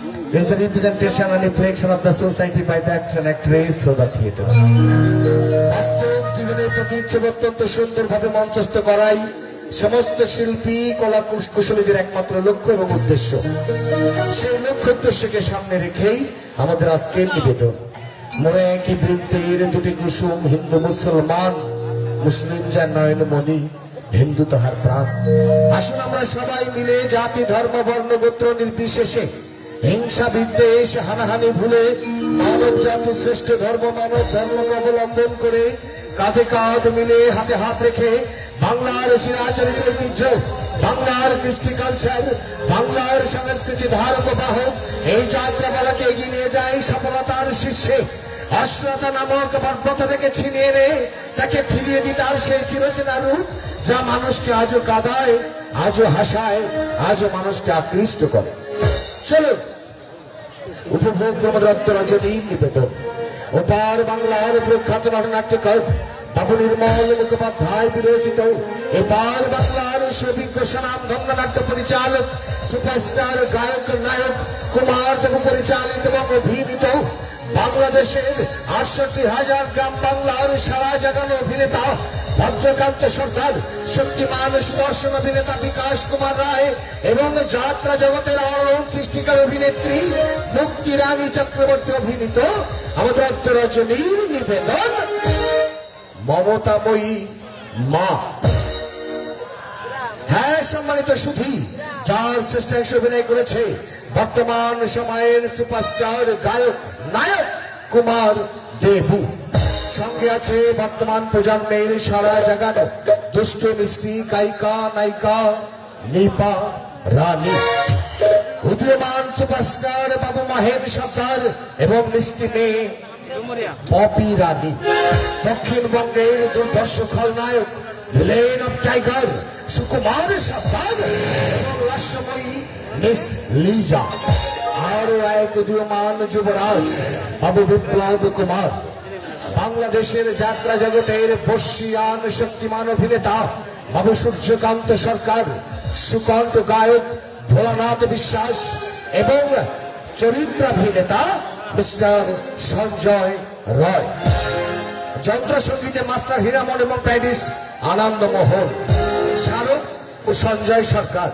It's the representation and reflection of the society by the actor and actress through the theatre. বাস্তব জীবনের প্রতি ইচ্ছেকে অত্যন্ত সুন্দরভাবে মঞ্চস্থ করাই সমস্ত শিল্পী কলা কুশলীদের একমাত্র লক্ষ্য এবং উদ্দেশ্য। সেই লক্ষ্য উদ্দেশ্যকে সামনে রেখেই আমাদের আজকের নিবেদন। মনে একই বৃত্তের দুটি কুসুম, হিন্দু মুসলমান, মুসলিম যার নয়নমণি, হিন্দু তাহার প্রাণ। আসুন আমরা সবাই মিলে জাতি ধর্ম বর্ণ গোত্র নির্বিশেষে হিংসা বিদ্বেষ হানাহানি ভুলে মানব জাতির শ্রেষ্ঠ ধর্ম মানব ধর্মকে অবলম্বন করে কাঁধে কাঁধ মিলে হাতে হাত রেখে বাংলার চিরাচরিত ঐতিহ্য, বাংলার কৃষ্টি কালচার, বাংলার সংস্কৃতি ধারক বাহক এই যাত্রাপালাকে এগিয়ে নিয়ে যায় সফলতার শীর্ষে। অশ্লীলতা নামক বর্বরতা থেকে ছিনিয়ে এনে তাকে ফিরিয়ে দিতে আর সেই চিরচেনা রূপ যা মানুষকে আজও কাঁদায়, আজও হাসায়, আজও মানুষকে আকৃষ্ট করে। চলুন উপভোগ রজনীর নিবেদন। ওপার বাংলার প্রখ্যাত নটনাট্যকার বাবু নির্মল মুখোপাধ্যায় বিরচিত, এপার বাংলার সুবিজ্ঞ স্বনামধন্য নাট্য পরিচালক সুপারস্টার গায়ক নায়ক কুমার দেব পরিচালিত এবং অভিনীত বাংলাদেশের ৬৮,০০০ গ্রাম বাংলার সারা জাগানো অভিনেতা ভদ্রকান্ত সরকার, শক্তিমান সুদর্শন অভিনেতা বিকাশ কুমার রায় এবং যাত্রা জগতের অনন্য সৃষ্টিকার অভিনেত্রী মুক্তি রানী চক্রবর্তী অভিনীত আমাদের রজনীর নিবেদন মমতাময়ী মা। হ্যাঁ সম্মানিত সুধী, যার শ্রেষ্ঠ অভিনয় করেছে বর্তমান সময়ের সুপারস্টার গায়ক নায়ক কুমার দেবু। সঙ্গে আছে বর্তমান প্রজন্মের সারা জাগানো দুষ্ট মিষ্টি গায়িকা নায়িকা নিপা রানী, উদীয়মান সুপারস্টার বাবু মাহের সর্দার এবং মিষ্টি মেয়ে পপি রানী, দক্ষিণবঙ্গের দুর্ধর্ষ খলনায়ক ভিলেন অফ টাইগার সুকুমার সর্দার এবং রহস্যময়ী মিস লিজা, আরো এক উদীয়মান যুবরাজ বাবু বিপ্লব কুমার, বাংলাদেশের যাত্রা জগতের বর্ষিয়ান শক্তিমান অভিনেতা বাবু সূর্যকান্ত সরকার, সুকণ্ঠ গায়ক ভোলানাথ বিশ্বাস এবং চরিত্রাভিনেতা মিস্টার সঞ্জয় রয়, যন্ত্র সঙ্গীতে মাস্টার হীরামন এবং প্যারিস্ট আনন্দমোহন, শাহরুখ ও সঞ্জয় সরকার,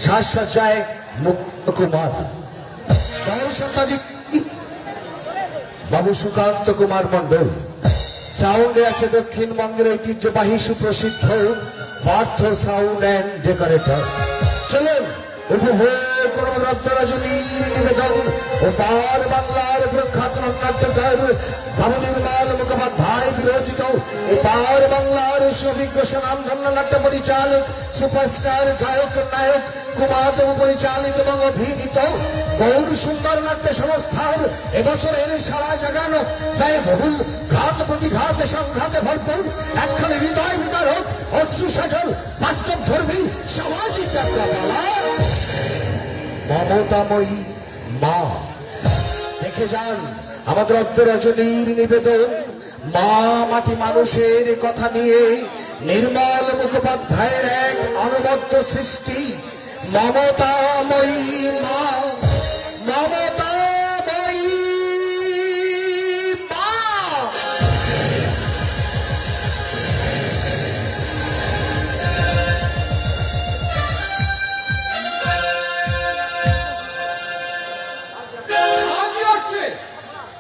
সাজসজ্জায় মুক্ত কুমার, বাবু সুকান্ত কুমার মন্ডল, সাউন্ডে আছে দক্ষিণবঙ্গের ঐতিহ্যবাহী সুপ্রসিদ্ধ পার্থ সাউন্ড অ্যান্ড ডেকোরেটর। চলুন উপভোগ রজনীর নিবেদন ওপার বাংলার প্রখ্যাত নাট্যকার বাবু নির্মল মুখোপাধ্যায় বিরচিত, এপার বাংলার সুবিজ্ঞ স্বনামধন্য নাট্য পরিচালক সুপারস্টার গায়ক নায়ক কুমার দেব পরিচালিত এবং অভিনীত গৌর সুন্দর নাট্য সংস্থার এবছরের সারা জাগানো ব্যয়বহুল ঘাত প্রতিঘাত সংঘাতে ভরপুর একখানে হৃদয় বিদারক অশ্রু সজল বাস্তব ধর্মী সামাজিক যাত্রাপালা মমতাময়ী মা। দেখে যান আমাদের রজনীর নিবেদন মা মাটি মানুষের কথা নিয়ে নির্মল মুখোপাধ্যায়ের এক অনবদ্য সৃষ্টি মমতাময়ী মা। মমতাময়ী মা।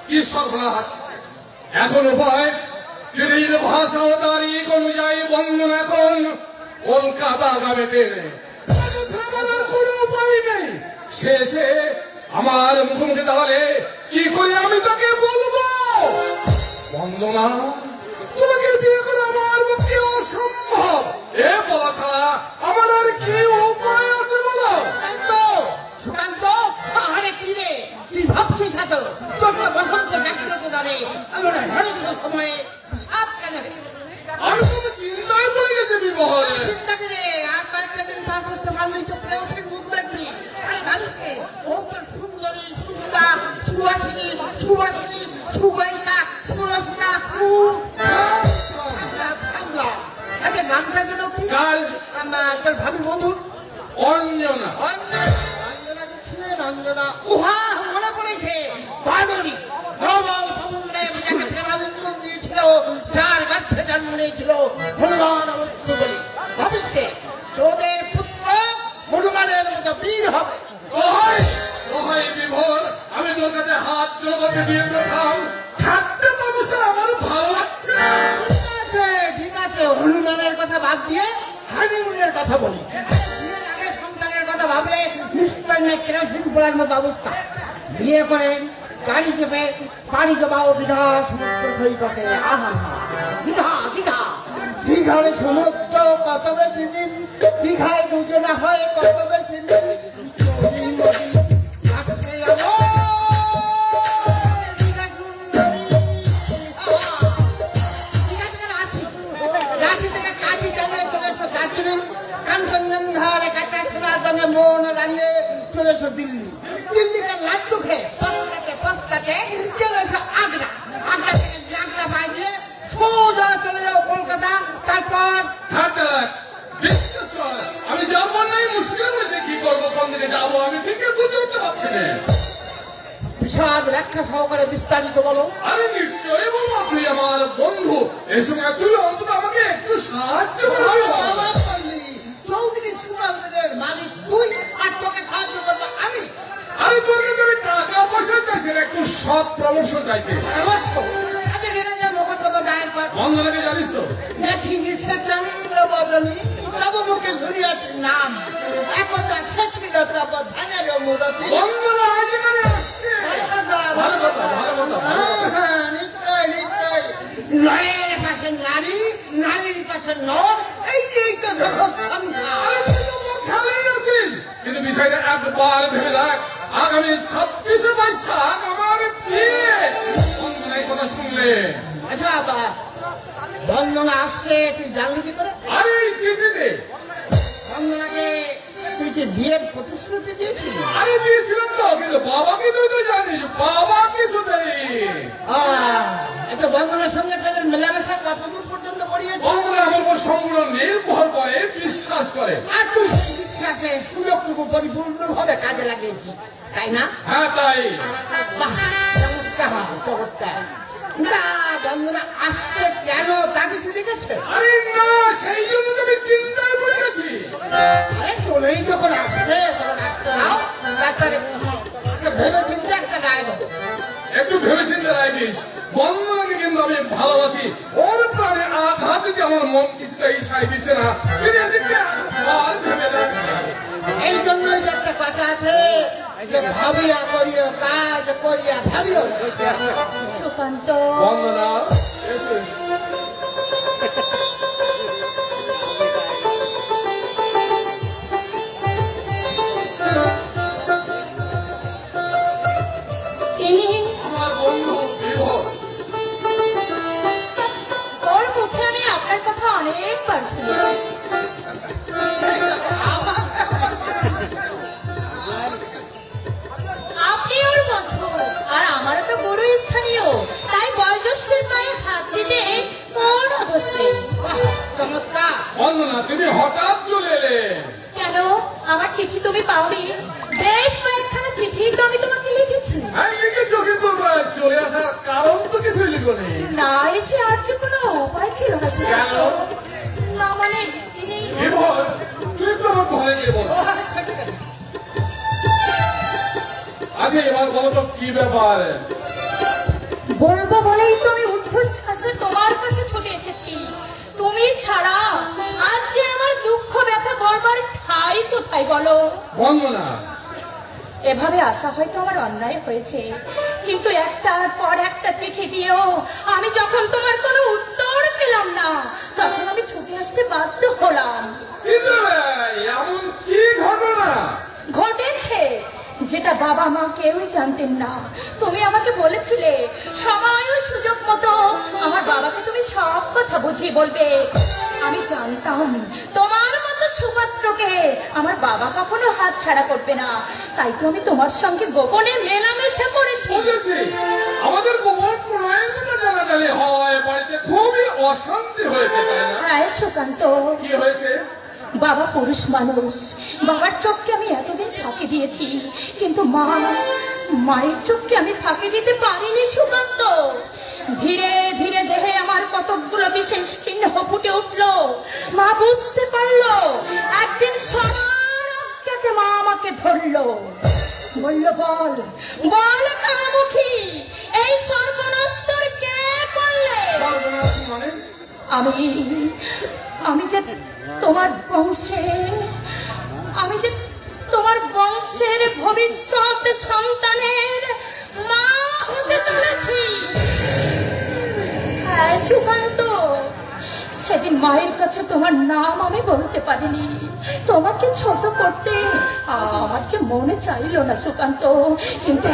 কি সর্বনাশ! এখন উপায় শ্রীর ভাষা ও তারিখ অনুযায়ী বন্ধন এখন কলকাতা গাবে ট্রেনে, কোনো উপায় নেই। শেষে আমার মুখোমুখি তাহলে কি করে আমি তাকে বলবো? বন্দনা, তোমাকে বিয়ে করে আমার পক্ষে অসম্ভব। এ বলা ছাড়া আমার আর কি উপায় আছে বলো? সুকান্ত, আরে কি রে, তুই ভাবছিস এত? তোর তো বসন্ত ডাকতে জানে আমরা হরিত সময়ে সাপ কেন? আমি তো চিন্তায় পড়ে গেছি বিবাহে। চিন্তা করে আর কয়েকটা দিন পর বুঝতে পারলেই তো প্রেয়সীর মুখ দেখবি। আরে মানুষকে ও তোর সুন্দরী সুন্দা সুহাসিনী সুবাসিনী সুগায়িকা সুরসিকা আচ্ছা নামটা যেন কি? তোর ভাবি মধুর অঞ্জনা। অঞ্জনা অঞ্জনা ছিলেন অঞ্জনা উহা হনুমান অবশ্য বলি ভবিষ্যে তোদের পুত্র হনুমানের মতো বীর হবে। ওহাই ওহাই বিভোর, আমি তোর কাছে হাত জোগাতে দিয়ে প্রথম থাকতে বাবুসা আমার ভালো লাগছে না। ঠিক আছে, হনুমানের কথা বাদ দিয়ে হানিমুনের কথা বলি। বিয়ের আগে সন্তানের কথা ভাবলে নিশ্চয় না কেরোসিন পোড়ার মতো অবস্থা। বিয়ে করে গাড়ি চেপে পাড়ি জমাও দীঘা সমুদ্র সৈকতে। আহা দীঘা দীঘা দীঘার সমুদ্র কত বেশি দিন, দীঘায় দুজনে হয় কত বেশি দিন। নদী নদী কাছে যাবো, দীঘা সুন্দরী। দীঘা থেকে রাঁচি, রাঁচি থেকে কাঁচি চালিয়ে চলে এসো দার্জিলিং, কাঞ্চনজঙ্ঘার কাঁচা সোনার দামে মন দাঁড়িয়ে চলে এসো দিল্লি। দিল্লিতে লাড্ডু খেয়ে পস্তাতে চলে এসো আগ্রা। আগ্রা থেকে জাগরা পাই দিয়ে সোজা চলে যাও কলকাতা, তারপর থাক বিশ্বাস কর, আমি যাবো নাই মুশকিল হয়েছে, কি করবো কোন দিকে যাবো আমি ঠিকই বুঝে উঠতে পারছি না। বিশাল ব্যাখ্যা সহকারে বিস্তারিত বলো। আরে নিশ্চয়ই বলবো, তুই আমার বন্ধু, এই সময় তুই অন্তত আমাকে একটু সাহায্য করবি। অবাক করলি, চৌধুরী সুনামের মালিক তুই, আর তোকে সাহায্য করবো আমি। আরে তোর কাছে আমি টাকা পয়সা চাইছি না, একটু সৎ প্রমোশন চাইছি। অবশ্য আচ্ছা রেরাজা মকদ্দমা দায়ের কর। বন্ধনাকে জানিস তো? দেখি নিশে চন্দ্র বদনী তব মুখে ঝুলিয়াছে নাম, একদা সে ছিল তব ধ্যানের মূরতি। বন্ধনা আজ এখানে আসছে। ভালো কথা, ভালো কথা, ভালো কথা। হ্যাঁ, নিশ্চয় নিশ্চয়। নরের পাশে নারী, নারীর পাশে নর, এই তো জগৎ সংসার। আরে তুই তো মোর খেয়ালেই আছিস, কিন্তু বিষয়টা একবার ভেবে দেখ, আগামী 26শে বৈশাখ আমার বিয়ে। বন্ধনার কথা শুনলে আচ্ছা বাবা, বন্দনা আসছে তুই জানলি কি করে? আরে এই চিঠিতে বন্দনাকে তুই কি বিয়ের প্রতিশ্রুতি দিয়েছিলি? আরে দিয়েছিলাম তো, কিন্তু বাবাকে তুই তো জানিস, বাবা কিছু দেয়নি। এটা বন্দনার সঙ্গে তাদের মেলামেশার কতদূর পর্যন্ত পড়িয়েছে? বন্ধনা আমার উপর সম্পূর্ণ নির্ভর করে, বিশ্বাস করে। আর তুই সেই বিশ্বাসে সুযোগটুকু পরিপূর্ণভাবে কাজে লাগিয়েছি, তাই না? হ্যাঁ তাই। বাহ, চমৎকার চমৎকার। না বন্দনা আসতে কেন তা কিছু লিখেছে? আরে না, সেই জন্য তো আমি চিন্তায় পড়ে গেছি। আরে চলেই যখন আসছে তখন আসতে দাও, তারপরে ভেবে চিন্তে একটা রায় দেবো। একটু ভেবেচিন্তে রায় দিস। বন্ধনাকে কিন্তু আমি ভালোবাসি, ওর প্রাণে আঘাত দিতে আমার মন কিছুটা ইচ্ছাই দিচ্ছে না। তুই এদিকে আর ভেবে দেখ। এই জন্যই যে একটা কথা আছে যে ভাবিয়া করিও কাজ করিয়া ভাবিও। সুকান্ত, বন্দনা এসো এসো। ইনি আমার বন্ধু বিভোর। ওর মুখে আমি আপনার কথা অনেকবার শুনেছি। আপনি ওর বন্ধু, আর আমারও তো গুরু স্থানীয়, তাই বয়োজ্যেষ্ঠের পায়ে হাত দিতে কোনো দোষ নেই। চমৎকার। বন্দনা তুমি হঠাৎ চলে এলে। কেন, আমার চিঠি তুমি পাওনি? বেশ কয়েকখানা চিঠি তো আমি তোমাকে লিখেছি। হ্যাঁ লিখেছো, কিন্তু চলে আসার কারণ তো কিছুই লিখো নেই। না এসে আর যে কোনো উপায় ছিল না সুকান্ত। না মানে ইনি বিভোর, তুই একটু আমার ঘরে গিয়ে বল। আচ্ছা এবার বলো তো কি ব্যাপার? বলবো বলেই তো আমি ঊর্ধ্বশ্বাসে তোমার কাছে ছুটে এসেছি। তুমি ছাড়া আজ যে আমার দুঃখ ব্যথা বলবার ঠাই কোথায় বলো? বন্দনা এভাবে আসা হয়তো আমার অন্যায় হয়েছে, কিন্তু একটার পর একটা চিঠি দিয়েও আমি যখন তোমার কোনো উত্তর পেলাম না, তখন আমি ছুটে আসতে বাধ্য হলাম। কিন্তু এমন কি ঘটনা? ঘটেছে যেটা বাবা মা কেউই জানতেন না। তুমি আমাকে বলেছিলে সময় ও সুযোগ মতো আমার বাবাকে তুমি সব কথা বুঝিয়ে বলবে। আমি জানতাম তোমার মতো সুপাত্রকে আমার বাবা কখনো হাত ছাড়া করবে না, তাই তো আমি তোমার সঙ্গে গোপনে মেলামেশা করেছি। বুঝেছি, আমাদের গোপন প্রণয়ের কথা জানা গেলে হয় বাড়িতে খুবই অশান্তি হয়েছে, তাই না? হ্যাঁ সুকান্ত, কি হয়েছে? বাবা পুরুষ মানুষ, বাবার চোখকে আমি এতদিন ফাঁকি দিয়েছি, কিন্তু মা মায়ের চোখকে আমি ফাঁকি দিতে পারিনি সুকান্ত। ধীরে ধীরে দেহে আমার কতকগুলো বিশেষ চিহ্ন ফুটে উঠলো। মা বুঝতে পারলো। একদিন সবার অজ্ঞাতে মা আমাকে ধরলো, বলল, বল বল কানামুখী, এই সর্বনাশ তোর কে করলে? সর্বনাশ মানে? আমি আমি যে তোমার বংশের, আমি যে তোমার বংশের ভবিষ্যৎ সন্তানের মা হতে চলেছি। হ্যাঁ সুকান্ত, সেদিন মায়ের কাছে তোমার নাম আমি বলতে পারিনি। তোমাকে ছোট করতে আমার যে মনে চাইল না সুকান্ত, কিন্তু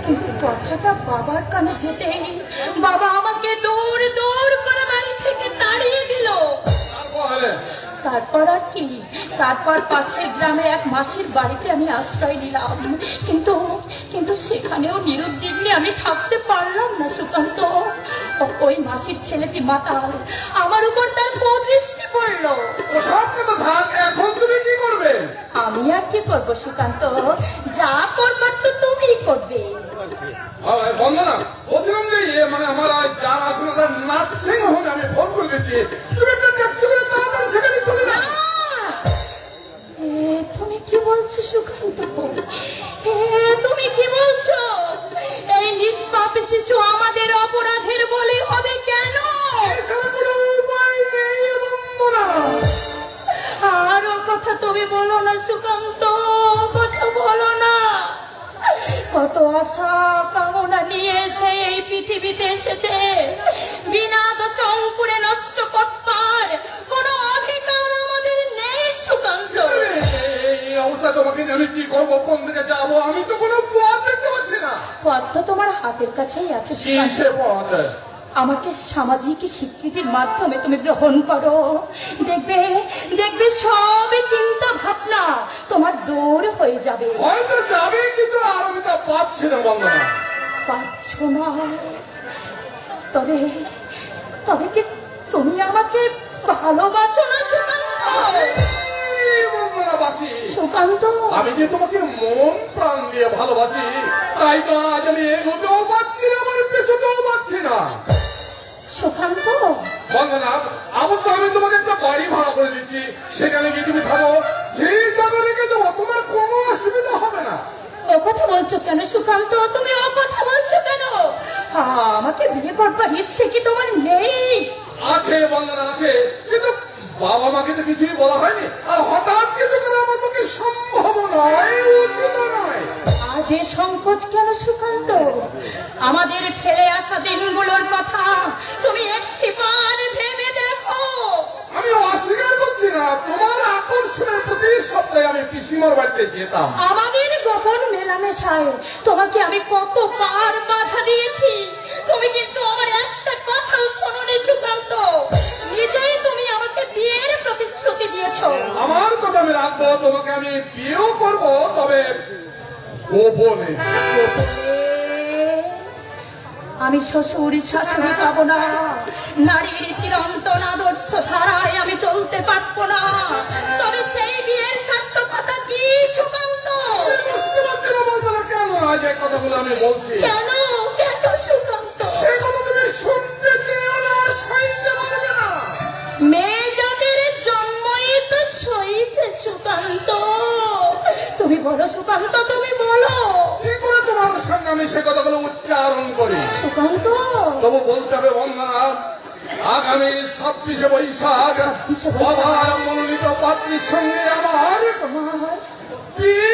কিন্তু কথাটা বাবার কানে যেতেই বাবা আমাকে দৌড় দৌড় করে বাড়ি থেকে তাড়িয়ে দিল। তারপরে? তারপর আর কি, তারপর পাশের গ্রামে এক মাসির বাড়িতে আমি আশ্রয় নিলাম। কিন্তু কিন্তু সেখানেও নিরুদ্বিগ্নে আমি থাকতে পারলাম না সুকান্ত। ওই মাসির ছেলেটি মাতাল, আমার উপর তার কুদৃষ্টি পড়লো। ওসব কথা থাক, এখন তুমি কি করবে? আমি আর কি করবো সুকান্ত, যা করবার তো তুমিই করবে। বন্দনা, বলছিলাম যে মানে আমার আজ যার আসলে নার্সিং হোমে আমি ফোন করে দিচ্ছি, তুমি একটা ট্যাক্সি করে তাড়াতাড়ি সেখানে চলে যাও। তুমি কি বলছো সুকান্ত? তুমি কি বলছো? এই নিষ্পাপ শিশু আমাদের অপরাধের বলি হবে কেন? এছাড়া কোনো উপায় নেই বন্দনা। আরো কথা তুমি বলো না সুকান্ত, কথা বলো না। কত আশা কামনা নিয়ে সে এই পৃথিবীতে এসেছে, বিনা দোষ অঙ্কুরে নষ্ট করবার কোনো অধিকার আমাদের নেই সুকান্ত। এই অবস্থা তোমাকে আমি কি করবো, কোন দিকে যাবো, আমি তো কোনো পথ দেখতে পাচ্ছি না। পথ তো তোমার হাতের কাছেই আছে কি সুকান্ত। সে পথ? আমাকে সামাজিক স্বীকৃতির মাধ্যমে তুমি গ্রহণ করো, দেখবে দেখবে সব চিন্তা ভাবনা তোমার দূর হয়ে যাবে। হয়তো যাবে, কিন্তু আর আমি তা পাচ্ছি না বন্দনা। পাচ্ছ না? তবে তবে কি তুমি আমাকে ভালোবাসো না সুকান্ত? এই বন্দনাবাসী, সুকান্ত, আমি যে তোমাকে মন প্রাণ দিয়ে ভালোবাসি, তাই তো আজ আমি এগোতেও পাচ্ছি না, আমার পেছোতেও পাচ্ছি না। সুকান্ত, বন্দনা, আবার তো আমি তোমাকে একটা বাড়ি ভাড়া করে দিচ্ছি, সেখানে গিয়ে তুমি থাকো, যেই জায়গা রেখে দেবো, তোমার কোনো অসুবিধা হবে না। ও কথা বলছো কেন সুকান্ত? তুমি ও কথা বলছো কেন? আমাকে বিয়ে করবার ইচ্ছে কি তোমার নেই? আছে বন্দনা, আছে, কিন্তু বাবা মাকে তো কিছুই বলা হয়নি, আর হঠাৎ কিছু করে আমার পক্ষে সম্ভব নয়, উচিত নয়। আজ এ সংকোচ কেন সুকান্ত? আমাদের ফেলে আসা দিনগুলোর কথা তুমি একটিবার ভেবে দেখো। আমি অস্বীকার করছি না, তোমার আকর্ষণের প্রতি সপ্তাহে আমি পিসিমার বাড়িতে যেতাম। আমাদের গোপন মেলামেশায় তোমাকে আমি কতবার বাধা দিয়েছি, তুমি কিন্তু আমার একটা কথাও শোনোনি সুকান্ত। নিজেই তুমি আমাকে বিয়ের প্রতিশ্রুতি দিয়েছো। আমার কথা আমি রাখবো, তোমাকে আমি বিয়েও করবো, তবে গোপনে। আমি শ্বশুর শাশুড়ি পাবো না, নারীর চিরন্তন আদর্শ ধারায় আমি চলতে পারবো না। তবে সেই বিয়ের সার্থকতা কি সুকান্ত? বুঝতে পারছি না বন্দনা, কেন আজ এই কথাগুলো আমি বলছি। কেন কেন সুকান্ত? সে কথা তুমি শুনতে চেয়েও না, সইতে পারবে না। মেয়ে জাতির জন্মই তো সইতে সুকান্ত। তুমি বলো সুকান্ত, তুমি বলো। কি করে তোমার সঙ্গে আমি সে কথাগুলো উচ্চারণ করি? সুকান্ত, তবু বলতে হবে বন্দনা, আগামী 26শে বৈশাখ 26শে বৈশাখ। বাবার মনোনীত পাত্রীর সঙ্গে আমার তোমার বিয়ে।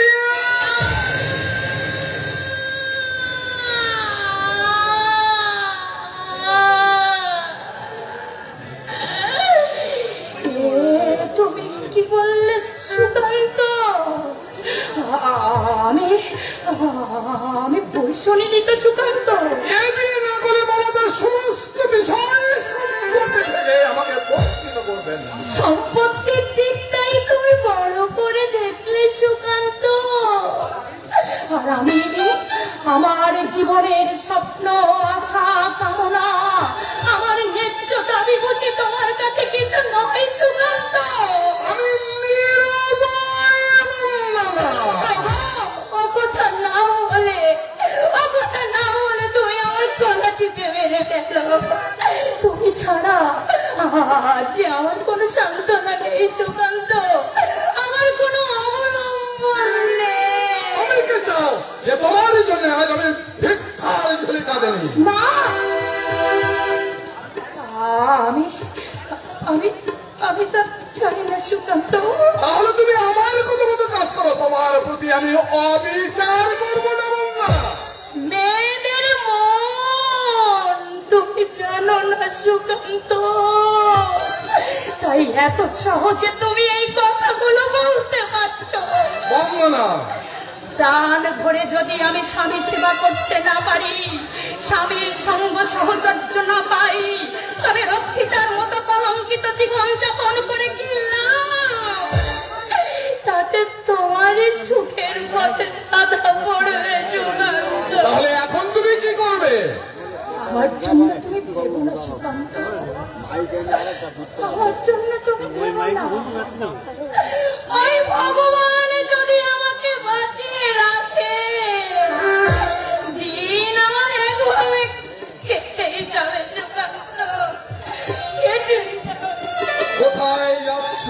তুমি কি বললে সুকান্ত? আমি আমি বই শুনিনি তো সুকান্ত। এ বিয়ে না করে বাবাদের সমস্ত বিষয় সম্পত্তি থেকে আমাকে বঞ্চিত করবেন। সম্পত্তির দিকটাই তুমি বড় করে দেখলে সুকান্ত। আর আমি আমার জীবনের স্বপ্ন, আশা, কামনা, আমার ন্যায্য দাবি বুঝি তোমার কাছে কিছু নয় সুকান্ত। আমি নিরুপায় বন্দনা। ও কথা না বলে যে আমার কোনো সান্ত্বনা নেই সুকান্ত, আমার কোনো অবলম্বন নেই। তুমি কি চাও যে তোমার জন্য আজ আমি ভিক্ষার ঝুলি কাঁদেনি? মা, আমি আমি আমি তা জানি না সুকান্ত। তাহলে তুমি আমার কথা মতো কাজ করো, তোমার প্রতি আমি অবিচার করবো না বললা। মেয়েদের মন তুমি জানো না সুকান্ত, তাই এত সহজে তুমি এই কথাগুলো বলতে পারছো। বন্দনা, প্রাণ ভরে যদি আমি স্বামী সেবা করতে না পারি, স্বামীর সঙ্গ সহচর্য না পাই, তবে রক্ষিতার মতো কলঙ্কিত জীবন যাপন করে কি লাভ? তাতে তোমার সুখের পথে বাধা পড়বে সুকান্ত। তাহলে এখন তুমি কি করবে? আমার জন্য তুমি ভেবো না সুকান্ত, আমার জন্য তুমি ভেবো না। ওই ভগবান যদি আমাকে বাঁচিয়ে রাখে, দিন আমার একভাবে কেটেই যাবে সুকান্ত, কেটেই যাবে। কোথায় যাচ্ছ?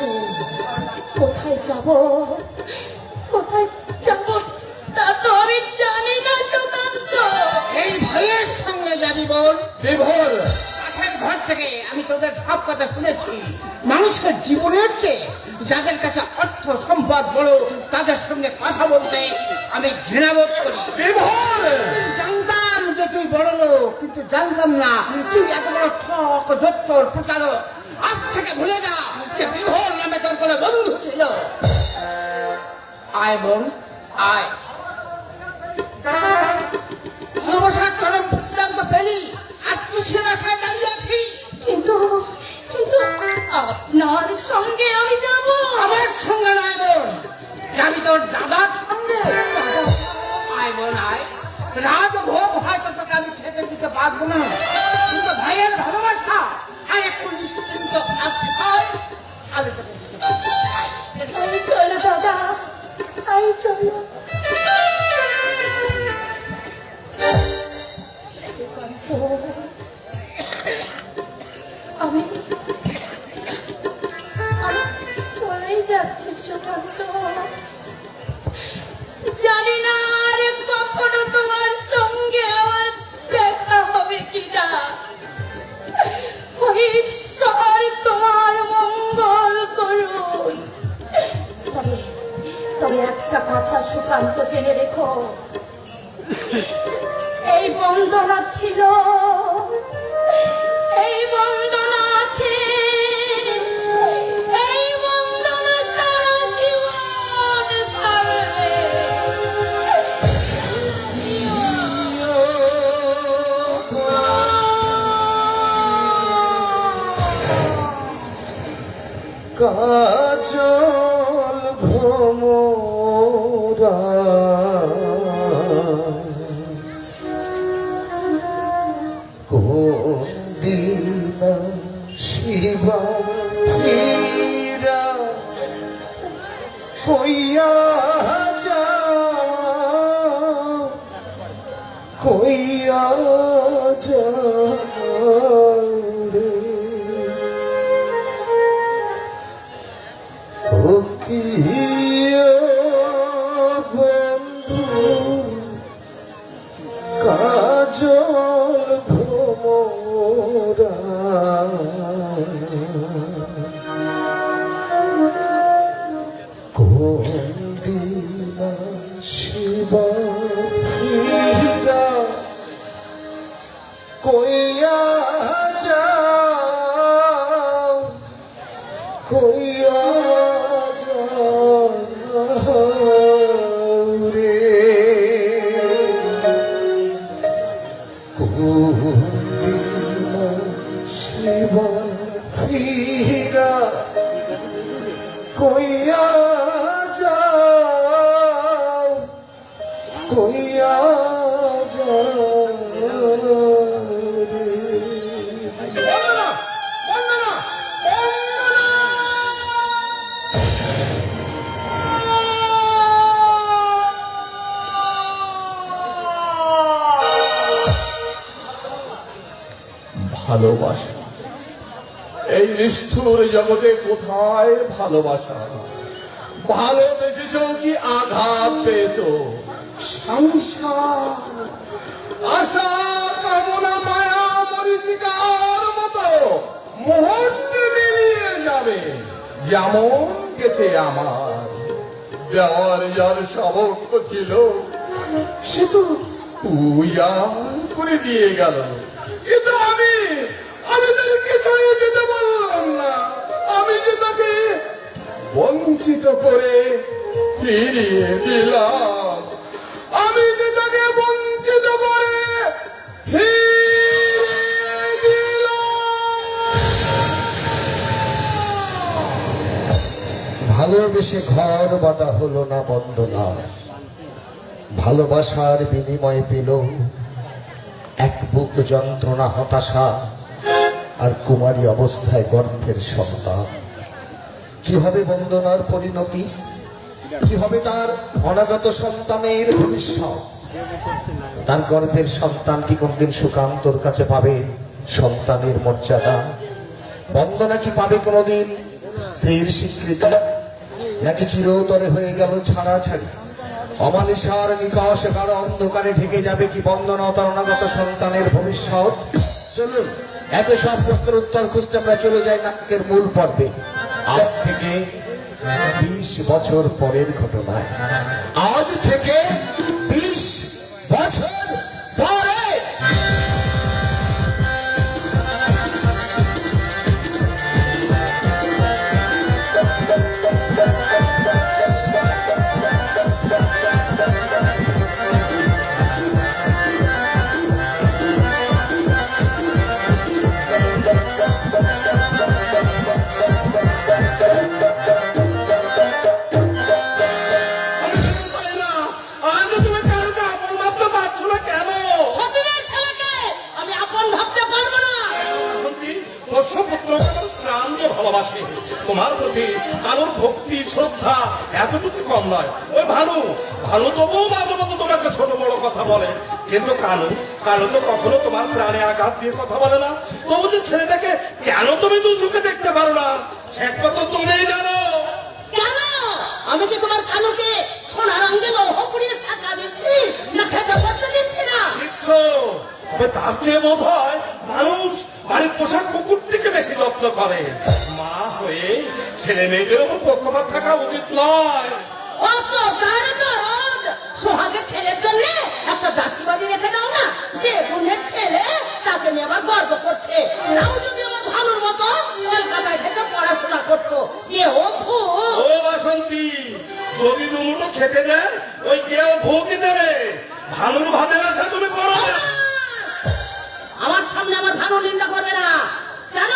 কোথায় যাব, কোথায় যাব তা তো আমি জানি না সুকান্ত। এই ভাইয়ের সঙ্গে যাবি বোন। বিভোর, পাশের ঘর থেকে আমি তোদের সব কথা শুনেছি। মানুষের জীবনের চেয়ে যাদের কাছে অর্থ সম্পদ বড়, তাদের সঙ্গে কথা বলতে আমি ঘৃণাবোধ করি। বিভোর, জানতাম যে তুই বড় লোক, কিন্তু জানতাম না তুই এত বড় ঠক, দত্তর, প্রতারক। আজ থেকে ভুলে যা যে বিভোর নামে তোর কোনো বন্ধু ছিল। আয় বোন, আয়। ভালোবাসার চরম সিদ্ধান্ত পেলি, আর কিসের আশায় দাঁড়িয়ে আছি? কিন্তু কিন্তু আপনার সঙ্গে আমি যাব। আমার সঙ্গে নয় বোন, যাবি তোর দাদার সঙ্গে। আয় বোন আয়। রাজভোগ হয়তো তোকে আমি খেতে দিতে পারবো না, কিন্তু ভাইয়ের ভালোবাসা আর একটু নিশ্চিন্ত আশায় আমি তোকে দিতে পারবো। আই চলো দাদা, আই চলো। সুকান্ত, আমি চলেই যাচ্ছি সুকান্ত। জানি না আর কখনো তোমার সঙ্গে আমার দেখা হবে কিনা। ঈশ্বর তোমার মঙ্গল করুন। তবে তবে একটা কথা সুকান্ত জেনে রেখো, এই বন্দনা ছিল, এই বন্দনা আছে, এই বন্দনা সারা জীবন থাকবে। কাজল ভ্রমরা কোন দিন শিবা ফিরা কইয়া যাও, কইয়া যাও রে। ও কি বন্ধু কাজল ভ্রমরা কোন দিন শিবা ফিরা কইয়া যাও, কইয়া যাও রে। কোন শিবা ফিরা কইয়া যাও, কইয়া যাও রে। বন্দনা, বন্দনা, বন্দনা। ভালোবাসা এই নিষ্ঠুর জগতে কোথায় ভালোবাসা? ভালোবেসেছ কি আঘাত পেয়েছ? সংসার আশা কামনা মায়া মরিচিকার মতো মুহূর্তে মিলিয়ে যাবে। যেমন গেছে আমার দেওয়ার যার সামর্থ্য ছিল, সে তো উইয়ার করে দিয়ে গেল। কিন্তু আমি তাদেরকে ছেড়ে দিতে পারলাম না। আমি যে তাকে বঞ্চিত করে ফিরিয়ে দিলাম। আমি যে তাকে বঞ্চিত করে ফিরিয়ে দিলাম। ভালোবেসে ঘর বাঁধা হলো না বন্দনা, ভালোবাসার বিনিময়ে পেল এক বুক যন্ত্রণা, হতাশা আর কুমারী অবস্থায় গর্ভের সন্তান। কি হবে বন্দনার পরিণতি? কি হবে তার অনাগত সন্তানের ভবিষ্যৎ? তার গর্ভের সন্তান কি কোনদিন সুকান্তর কাছে পাবে সন্তানের মর্যাদা? বন্দনা কি পাবে কোনদিন স্ত্রীর স্বীকৃতি? নাকি চিরতরে হয়ে গেল ছাড়াছাড়ি? অমানিসার নিকষ কারো অন্ধকারে ঢেকে যাবে কি বন্দনা ও তার অনাগত সন্তানের ভবিষ্যৎ? চলুন এত সব প্রশ্নের উত্তর খুঁজতে আমরা চলে যাই নাটকের মূল পর্বে। আজ থেকে 20 বছর পরের ঘটনায়। আজ থেকে 20 বছর পরে ভালোবাসে তোমার প্রতি কারোর ভক্তি শ্রদ্ধা এতটুকু কম নয়। ওই ভানু তবুও মাঝে মধ্যে তোমাকে ছোট বড় কথা বলে, কিন্তু কানু তো কখনো তোমার প্রাণে আঘাত দিয়ে কথা বলে না। তবু যে ছেলেটাকে কেন তুমি দু চোখে দেখতে পারো না সে একমাত্র তুমিই জানো। কেন? আমি কি তোমার কানুকে সোনার অঙ্গে লৌহ পুড়িয়ে শাখা দিচ্ছি না খেতে বসতে দিচ্ছি না? দিচ্ছ, তবে তার চেয়ে বোধ হয় মানুষ বাড়ির পোশাক কুকুরটিকে বেশি যত্ন করে। মা হয়ে ছেলে মেয়েদের উপর পক্ষপাত থাকা উচিত নয়। অত কার দরদ? সোহাগের ছেলের জন্য একটা দাসীবাদী রেখে দাও না। যে গুণের ছেলে তাকে নিয়ে আবার গর্ব করছে। তাও যদি আমার ভানুর মতো কলকাতায় থেকে পড়াশোনা করতো। ও বাসন্তী, যদি দুমুটো খেতে দেন ওই কেউ ভৌতি দেবে। ভানুর ভাতের আশা তুমি করো না। আমার সামনে আমার ভানু নিন্দা করবে না। কেন?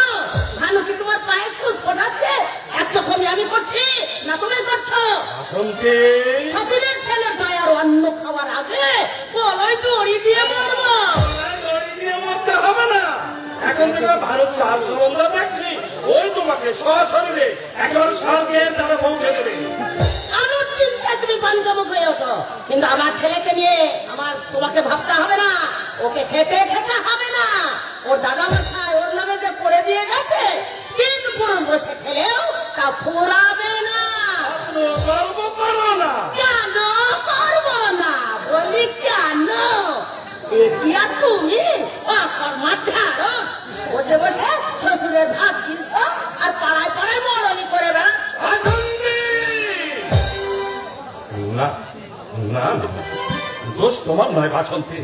ভানু কি তোমার পায়ে সুচ ফোটাচ্ছে? এক চোখমি আমি করছি না তুমি করছো? বাসন্তী, সতীনের ছেলের দয়ার অন্ন খাওয়ার আগে বলই দড়ি দিয়ে মারবো। দড়ি দিয়ে মরতে হবে না। এখন থেকে ভারত চাল সম্বন্ধ দেখছি ওই তোমাকে সশরীরে একেবারে স্বর্গের দ্বারা পৌঁছে দেবে। আমার চিন্তা তুমি পঞ্চমুখ হয়ে ওঠো, কিন্তু আমার ছেলেকে নিয়ে তোমাকে ভাবতে হবে না। ওকে খেতে হবে না। ওর দাদা মশাই ওর নামে যে করে দিয়ে গেছে, 3 পুরুষ বসে খেলেও তা ফুরাবে না। গর্ব করো না। কেন করবো না? বলি কেন? দেখিয়া তুমি অকর্মার ঢাড়স বসে বসে শ্বশুরের ভাত কিনছ আর পাড়ায় পাড়ায় মরণি করে বেড়াচ্ছ। না না, দোষ তোমার নয় বাসন্তী,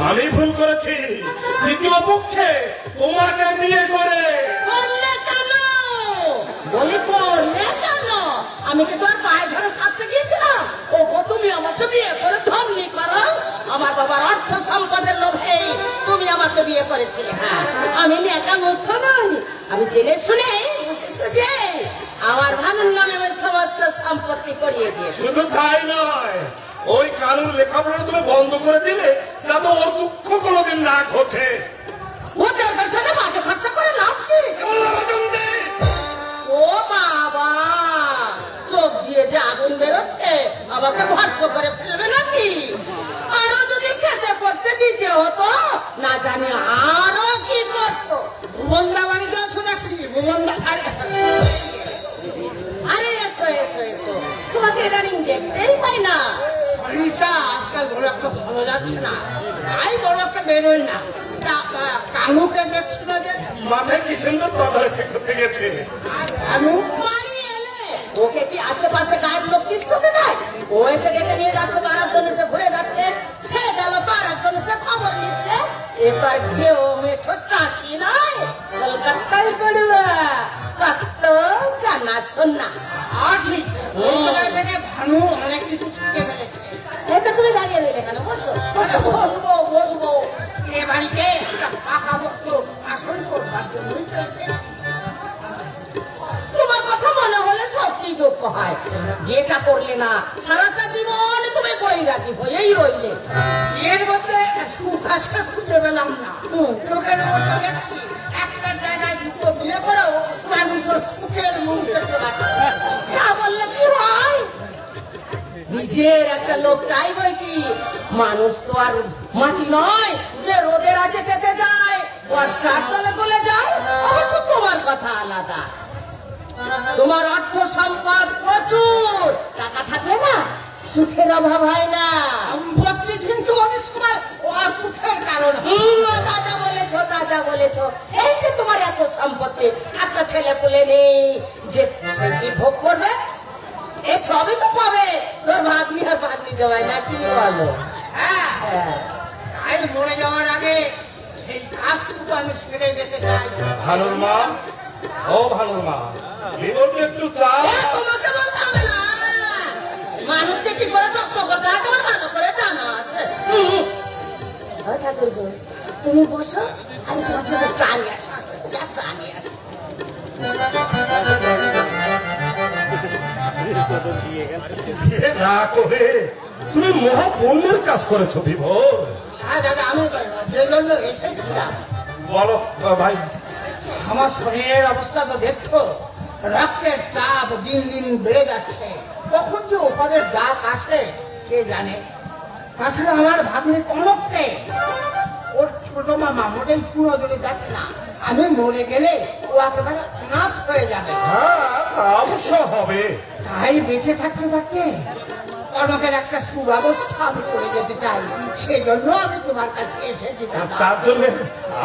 আমি ভুল করেছি। দ্বিতীয় পক্ষে তোমাকে বিয়ে করে করলে কেন? বলি করলে কেন? আমি কি তোর পায়ে ধরে সাথে গিয়েছিলাম? ও তুমি আমাকে বিয়ে করে ধর্মী করো? আমার বাবার অর্থ সম্পদের লোভে তুমি আমাকে বিয়ে করেছিলে। হ্যাঁ, আমি একা মূর্খ নই। আমি জেনে শুনে বুঝে সুঝে আমার ভানুর নামে ওই সমস্ত সম্পত্তি করিয়ে দিয়েছি। শুধু তাই নয়, ওই কানুর লেখাপড়া তুমি বন্ধ করে দিলে যাতে ওর দুঃখ কোনোদিন না ঘটে। ওদের পেছনে বাজে খরচা করে লাভ কি? ও বাবা, চোখ দিয়ে যে আগুন বেরোচ্ছে, আমাকে ভস্ম করে ফেলবে নাকি? আরো যদি খেতে পড়তে দিতে হতো, না জানি আরো কি করতো। ভুবনদা বাড়িতে আছো নাকি? ভুবন দেখতেই পাই না শরীরটা আজকাল বড় একটা ভালো যাচ্ছে না, তাই বড় একটা বেরোয় না। কানুকে দেখছো না যে? মাঠে কি সুন্দর তদারকি করতে গেছে। আর কানু বাড়ি এলে ওকে কি আশেপাশে গায়ের লোক তিষ্ঠতে দেয়? ও এসে ডেকে নিয়ে যাচ্ছে, তো আরেকজন এসে ঘুরে যাচ্ছে, সে গেল তো আরেকজন এসে খবর নিচ্ছে। এ তো আর কেউ মেঠো চাষি নয়, কলকাতায় পড়ুয়া, কত জানা শোনা। ঠিক কলকাতায় থেকে ভানু অনেক কিছু শিখে ফেলেছে। এটা তুমি দাঁড়িয়ে রইলে কেন? বসো বসো। বলবো বলবো, এ বাড়িতে একটা পাকা ভক্ত আসন করবার জন্যই চলেছে। তোমার কথা মনে হলে সত্যি দুঃখ হয়। বিয়েটা করলে না, সারাটা জীবন তুমি বৈরাগী হয়েই রইলে। এর মধ্যে সুখ আসা খুঁজে পেলাম না। চোখের মধ্যে দেখছি একটা জায়গায় দুটো বিয়ে করেও মানুষ সুখের মুখ দেখতে পাচ্ছে। তা বললে কি হয়? নিজের একটা লোক চাইবই কি? মানুষ তো আর মাটি নয় যে রোদের আছে তেতে যায়, বর্ষার জলে গলে যায়। অবশ্য তোমার কথা আলাদা, তোমার অর্থ সম্পদ প্রচুর, টাকা থাকলে না সুখের অভাব হয় না। সম্পত্তি কিন্তু অনেক সময় অসুখের কারণ। তাজা বলেছো, তাজা বলেছো। এই যে তোমার এত সম্পত্তি, একটা ছেলে পুলে নেই যে সে কি ভোগ করবে? এ সবই তো পাবে তোর ভাগ্নি আর ভাগ্নি জমায়, না কি বলো? হ্যাঁ, তাই মরে যাওয়ার আগে এই কাজটুকু আমি ছেড়ে যেতে চাই। ভানুর মা, ও ভানুর মা, বিবরকে একটু চা। তোমাকে বলতে হবে না, মানুষকে কি করে যত্ন করতে হয় তোমার ভালো করে জানা আছে। ঠাকুর তুমি বসো, আমি তোমার জন্য চা নিয়ে আসছি। চা নিয়ে আসছি। বিয়ে না করে তুমি মহাপুণ্যের কাজ করেছো বিভোর। হ্যাঁ দাদা, আমি যে জন্য এসেছিলাম। বলো ভাই। আমার শরীরের অবস্থা তো দেখছো, রক্তের চাপ দিন দিন বেড়ে যাচ্ছে। কখন যে ওপরের ডাক আসে কে জানে। তাছাড়া আমার ভাগ্নি কনককে ওর ছোট মামা মোটেই পুরোদরে যাচ্ছে না। আমি মরে গেলে ও একেবারে অনাথ হয়ে যাবে। হ্যাঁ, তা অবশ্য হবে। তাই বেঁচে থাকতে থাকতে কনকের একটা সুব্যবস্থা আমি করে যেতে চাই। সেই জন্য আমি তোমার কাছে এসেছি দাদা। তার জন্য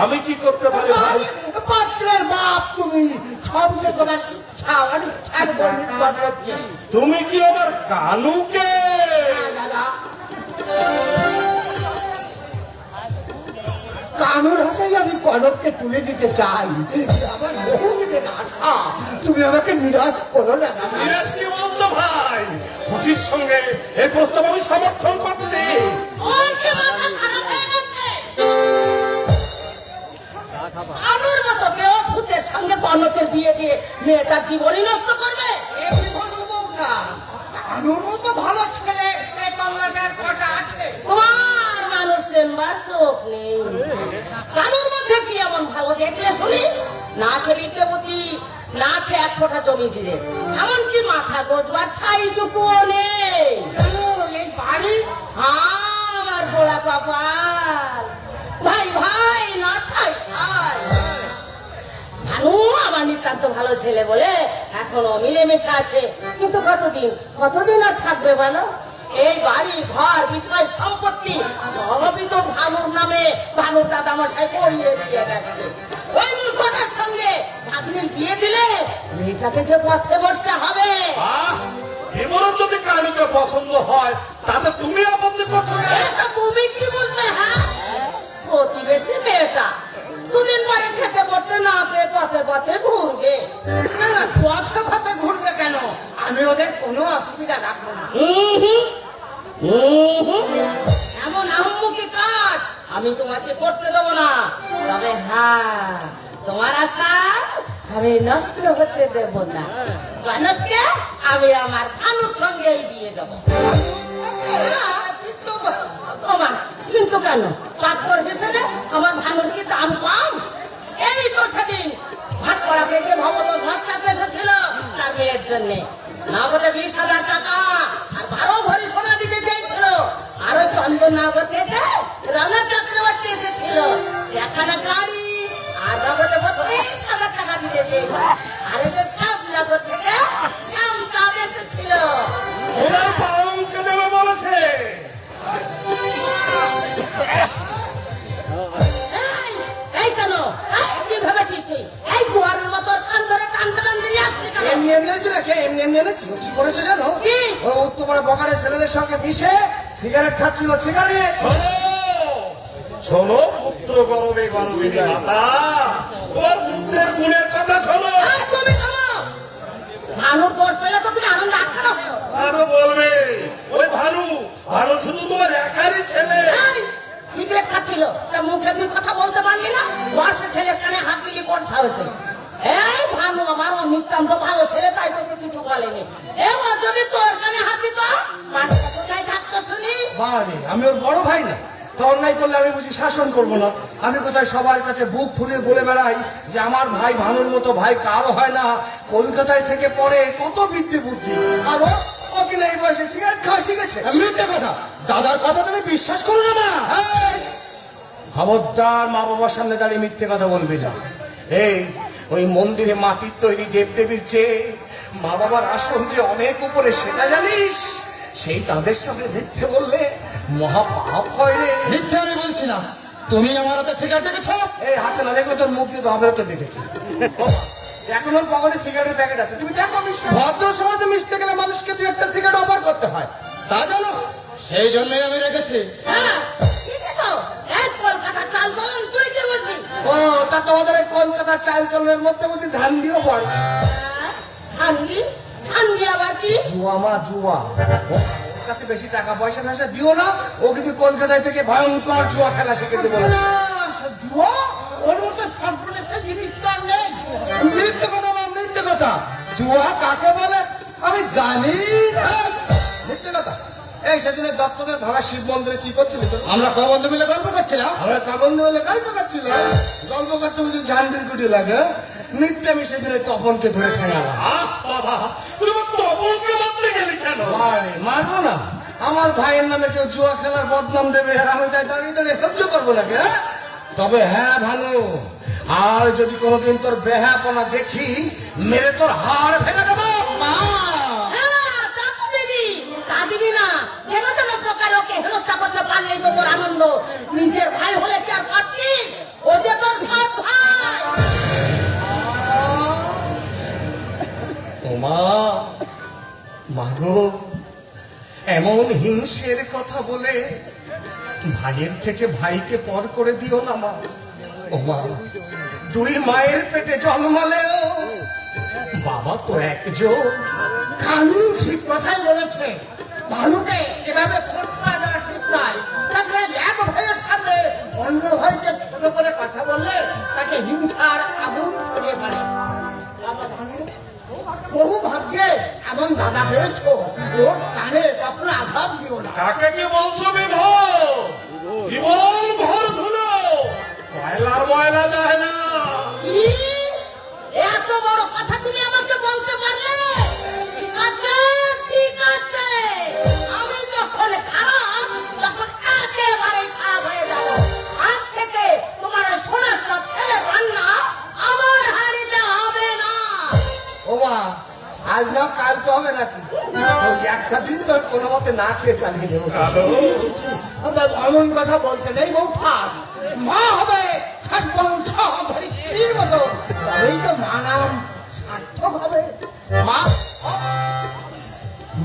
আমি কি করতে পারি ভাই? পাত্রের বাপ তুমি, সব যে তোমার ইচ্ছা অনিচ্ছার বর্ণিত হচ্ছে। তুমি কি আমার কানুকে? হ্যাঁ দাদা, কানুর হাসাই আমি কনককে তুলে দিতে চাই। আমার বহুদিনের আশা, তুমি আমাকে নিরাশ করো না দাদা। নিরাজ কি বলছো ভাই? খুশির সঙ্গে এই প্রস্তাব আমি সমর্থন করছি। ওই যে মাথা খারাপ হয়ে গেছে। কানুর মতো কেউ ভূতের সঙ্গে কনকের বিয়ে দিয়ে মেয়েটার জীবনই নষ্ট করবে? কানুর মতো ভালো ছেলে কটা আছে তোমার? মানুষ চেনবার চোখ নেই। কানুর মধ্যে কি এমন ভালো দেখলে শুনি? না আছে বিদ্যাপতি, না আছে এক ফোঁটা জমি জিরে, এমনকি মাথা গোজবার ঠাইটুকুও নেই। এই বাড়ি আমার পোড়া কপাল। ভাই ভাই না ঠাই ঠাই। ভানু আমার নিতান্ত ভালো ছেলে বলে এখনো মিলেমিশে আছে, কিন্তু কতদিন আর থাকবে বলো? এই বাড়ি ঘর বিষয় সম্পত্তি সবই তো ভানুর নামে ভানুর দাদা মশাই করিয়ে দিয়ে গেছে। ওই মূর্খটার সঙ্গে ভাগ্নির বিয়ে দিলে মেয়েটাকে যে পথে বসতে হবে। এবারও যদি কানুকে পছন্দ হয় তাতে তুমি আপত্তি করছো না? এটা তুমি কি বুঝবে? হ্যাঁ, প্রতিবেশী মেয়েটা দুদিন পরে খেতে পড়তে না পেয়ে পথে পথে ঘুরবে। পথে পথে ঘুরবে কেন? আমি ওদের কোনো অসুবিধা রাখবো না। এমন আহম্মুখী কাজ আমি তোমাকে করতে দেবো না। তবে হ্যাঁ, তোমার আশা আমি নষ্ট হতে দেব না। কনককে আমি আমার ভানুর সঙ্গে বিয়ে দেবো। কিন্তু কেন? পাত্তর হিসেবে আমার ভানুর কি দাম কম? এই তো সেদিন ভাটপাড়া থেকে ভবতোষ হস্তাপ এসেছিল তার মেয়ের জন্যে। নগদে 20,000 টাকা আর 12 ভরি সোনা দিতে চেয়েছিল। আর ওই চন্দননগর থেকে রানা চক্রবর্তী এসেছিল, সেখানে গাড়ি আর নগদে 32,000 টাকা দিতে চেয়েছিল। আর এই যে শ্যামনগর থেকে শ্যামচাঁদ এসেছিল। এমনি এনেছি নাকি? এমনি এনেছি। ও কি করেছে জানো? কি? ও উত্তরপাড়া বকারের ছেলেদের সঙ্গে মিশে সিগারেট খাচ্ছিল। সিগারেট শোনো পুত্র গরবে গরবিনী মাতা, তোমার পুত্রের গুণের কথা শোনো। তুমি শোনো, ভানুর দোষ পেলে তো তুমি আনন্দ আটকানো হয়েও। আরো বলবে ওই ভানু, ভানু শুধু তোমার একারই ছেলে। সিগারেট খাচ্ছিল, তা মুখে তুই কথা বলতে পারলি না? বর্ষের ছেলের কানে হাত দিলি কোন সাহসে? এই ভানু আমার নিতান্ত ভালো ছেলে, তাই তোকে কিছু বলেনি। এবার যদি তোর কানে হাত দিত, মানুষটা কোথায় থাকতো শুনি? বারে, আমি ওর বড় ভাই না, তো অন্যায় করলে আমি বুঝি শাসন করবো না? আমি কোথায় সবার কাছে বুক ফুলিয়ে বলে বেড়াই যে আমার ভাই ভানুর মতো ভাই কারো হয় না, কলকাতায় থেকে পড়ে, কত বিদ্যে বুদ্ধি। আর ও কিনা এই বয়সে সিগারেট খাওয়া শিখেছে। মিথ্যে কথা, দাদার কথা তুমি বিশ্বাস করো না। মা খবরদার, মা বাবার সামনে দাঁড়িয়ে মিথ্যে কথা বলবি না। এই ওই মন্দিরে মাটির তৈরি দেবদেবীর চেয়ে মা বাবার আসন যে অনেক উপরে, সেটা জানিস? সেই তাদের সামনে মিথ্যে বললে মহা পাপ হয় রে। মিথ্যে আমি বলছি না। তুমি আমার হাতে সিগারেট দেখেছো? এই হাতে না দেখলে তোর মুখ দিয়ে তো আমরা তো দেখেছি। ও, এখন ওর পকেটে সিগারেটের প্যাকেট আছে, তুমি দেখো। ভদ্র সমাজে মিশতে গেলে মানুষকে তুই একটা সিগারেট অফার করতে হয়, তা জানো? সেই জন্যই আমি রেখেছি। হ্যাঁ, ঠিক আছে। এই কলকাতার চাল চলন তুই কি বুঝবি? ও, তা তোমাদের এই কলকাতার চাল চলনের মধ্যে বুঝি ঝান্ডিও পড়ে? ছান্দি? ছান্দি আবার কি? জুয়া মা, জুয়া। ওর কাছে বেশি টাকা পয়সা পয়সা দিও না, ও কিন্তু কলকাতায় থেকে ভয়ঙ্কর জুয়া খেলা শিখেছে বলে। জুয়া? ওর মতো সর্বনেশে জিনিস তো আর নেই। মিথ্যে কথা মা, মিথ্যে কথা। জুয়া কাকে বলে আমি জানি না। মিথ্যে কথা। এই সেদিনে দত্তদের ভাবা শিব মন্দিরে কি করছিলি তো? আমরা ক বন্ধু মিলে গল্প করছিলাম। আমরা কাবন্ধ বলে গল্প করছিলাম। গল্প করতে বুঝি ঝান্ডির কুটি লাগে। নিত্যে আমি সেদিনে তপনকে ধরে ঠেঙালাম। আহ বাবা, তুমি তপনকে মারতে গেলি কেন? আরে মারবো না, আমার ভাইয়ের নামে কেউ জুয়া খেলার বদনাম দেবে আর আমি তাই দাঁড়িয়ে দাঁড়িয়ে সহ্য করবো নাকি? হ্যাঁ, তবে হ্যাঁ ভানু, আর যদি কোনোদিন তোর বেহাপনা দেখি, মেরে তোর হাড় ভেঙে দেবো। মা, হ্যাঁ, তা তো দিবি। তা দিবি না। কেন কেন প্রকার ওকে হেনস্থা করতে পারলেই তো তোর আনন্দ। নিজের ভাই হলে কি আর পারতিস? ও যে তোর সৎ ভাই। ওমা, মাগো, এমন হিংসের কথা বলে ভাইয়ের থেকে ভাইকে পর করে দিও না মা। ওমা, দুই মায়ের পেটে জন্মালেও বাবা তো একজন। কানু ঠিক কথাই বলেছে। ভানুকে এভাবে প্রশ্রয় দেওয়া ঠিক নয়। তাছাড়া এক ভাইয়ের সামনে অন্য ভাইকে ছোট করে কথা বললে তাকে হিংসার আগুন ছড়িয়ে পড়ে। বাবা ভানু, বহু ভাগ্যে এমন দাদা পেয়েছো, ওর কানে কখনো আঘাত দিও না। কাকে কি বলছো বিভোর? জীবন ভর ধুলো, ময়লার ময়লা যায় না। ইস, এত বড় কথা তুমি আমাকে বলতে পারলে? ঠিক আছে, ঠিক আছে। আমি যখন খারাপ, তখন একেবারে খারাপ হয়ে যাব। আজ থেকে তোমার ওই সোনার চাঁদ ছেলে রান্না আমার হাড়িতে হবে না। ওমা, আজ না কাল তো হবে নাকি? ওই একটা দিন তো কোনো মতে না খেয়ে চালিয়ে দেবো। আবার এমন কথা বলতে নেই বৌঠান। মা হবে সাতবংশ ধরিত্রীর মতো, তবেই তো মা নাম সার্থক হবে। মা,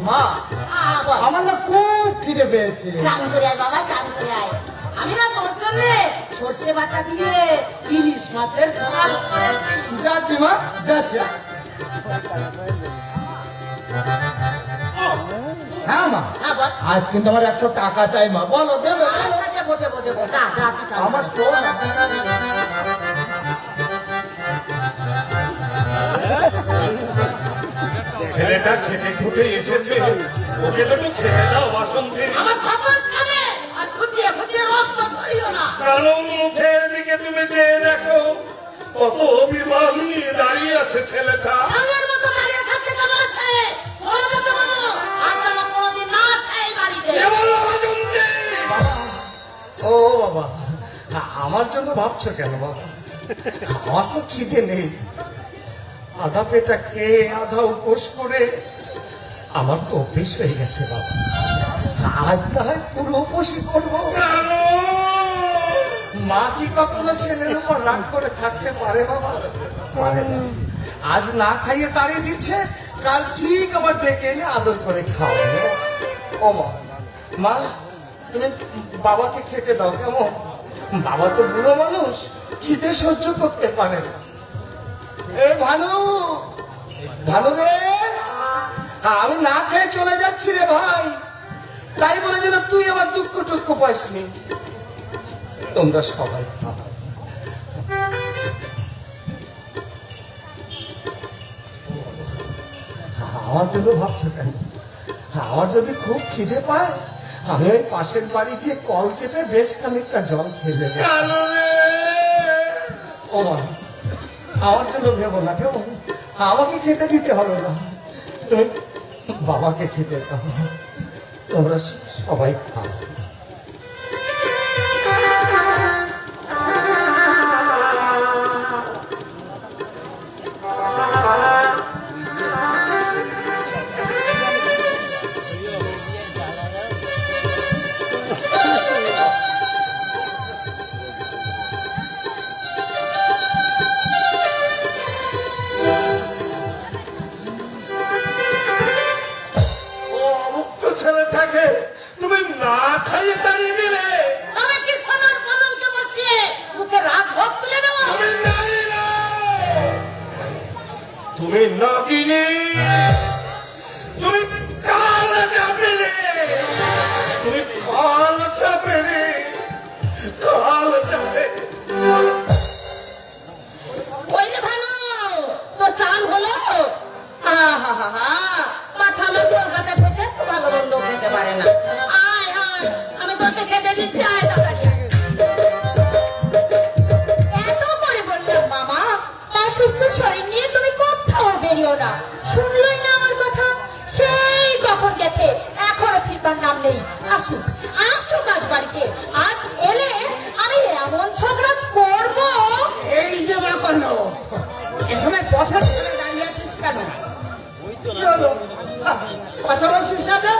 মা, আবার আমার না খুব খিদে পেয়েছে। চান করে আয় বাবা, চান করে আয়। আমি না তোর জন্য সর্ষে বাটা দিয়ে ইলিশ মাছের ঝাল করেছি। যাচ্ছি মা, যাচ্ছি। হ্যাঁ মা, হ্যাঁ বল। আজ কিন্তু আমার 100 টাকা চাই মা। বলো দেবে? আচ্ছা, দেবো দেবো দেবো। যা যা, তুই চান আমার কর। শোন। ছেলেটা খেটে খুটে এসেছে, ওকে তো একটু খেতে দাও বাসন্তী। আমার খবর সামনে আর খুঁচিয়ে খুঁচিয়ে রক্ত ঝরিও না। কারণ মুখের দিকে তুমি চেয়ে দেখো, কত অভিমান নিয়ে দাঁড়িয়ে আছে ছেলেটা। সামনের মতো দাঁড়িয়ে থাকতে তো বলেছে। চলে যেতে বলো, আর যেন কোনোদিন না আসে এই বাড়িতে। কে বললো বাসন্তী? ও বাবা, আমার জন্য ভাবছো কেন বাবা? আমার তো খিদে নেই। আধা পেটা খেয়ে আধা উপোস করে আমার তো অভ্যেস হয়ে গেছে বাবা। আজ না হয় পুরো উপোসই করবো। কেন? মা কি কখনো ছেলের উপর রাগ করে থাকতে পারে বাবা? পারে না। আজ না খাইয়ে তাড়িয়ে দিচ্ছে, কাল ঠিক আবার ডেকে এনে আদর করে খাওয়াবে। ও মা, মা তুমি বাবাকে খেতে দাও কেমন? বাবা তো বুড়ো মানুষ, খিদে সহ্য করতে পারে না। এ ভানু, ভানু রে, আমি না খেয়ে চলে যাচ্ছি রে ভাই। তাই বলে যেন তুই আবার দুঃখ টুক্ষ পাসনি। তোমরা সবাই খাও। আমার জন্য ভাবছো কেন? আমার যদি খুব খিদে পায়, আমি ওই পাশের বাড়ি গিয়ে কল চেপে বেশ খানিকটা জল খেয়ে দেবে। ও মা, আমার জন্য ভেবো না কেমন? আমাকে খেতে দিতে হবে না, তুমি বাবাকে খেতে দাও। তোমরা সবাই খাও। ও অমুক্ত ছেলে থাকে, তুমি না খাইয়ে তাড়িয়ে দিলে। আমি কি সোনার পালঙ্কে বসিয়ে মুখে রাজভোগ তুলে নেব? তুমি নারী না, তুমি নাগিনী, তুমি কাল যাবে রে, তুমি কাল যাবে রে, কাল যাবে। ওইলে ভালো, তোর চাল হলো? মাথা আমার কলকাতা থেকে একটু ভালো মন্দ খেতে পারে না। আয় আয়, আমি তোকে খেতে দিচ্ছি, আয় তাড়াতাড়ি। এত করে বললাম মামা, অসুস্থ শরীর নিয়ে তুমি কোথাও বেরিও না। শুনলই না আমার কথা? সেই কখন গেছে, এখনো ফিরবার নাম নেই। আসুক আসুক আজ বাড়িতে। আজ এলে আমি এমন ঝগড়া করবো। এই যে বাপানো, এ সময় পথের ছেলে দাঁড়িয়ে আছিস কেন? কি হলো? কথা বলছিস না যে?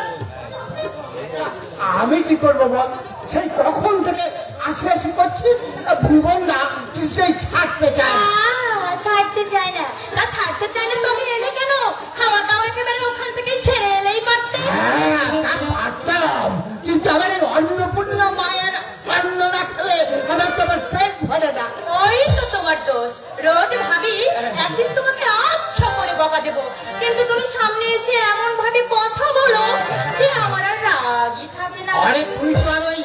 আমি কি করবো বল? সেই কখন থেকে আসি করছি, ভুবন না কিছুই ছাড়তে চায় না। ছাড়তে চাই না, তা ছাড়তে চাই না তবে এলে কেন? খাওয়া দাওয়া একেবারে ওখান থেকে ছেড়ে এলেই পারতে। হ্যাঁ, তা পারতাম, কিন্তু আমার এই অন্নপূর্ণা মায়ের অন্ন না খেলে আমার তো আমার পেট ভরে না। ওই তো তোমার দোষ। রোজ ভাবি একদিন তোমাকে আচ্ছা করে বকা দেবো, কিন্তু তুমি সামনে এসে এমন ভাবে কথা বলো যে আমার আর রাগই থাকে না। আরে তুই তো আর ওই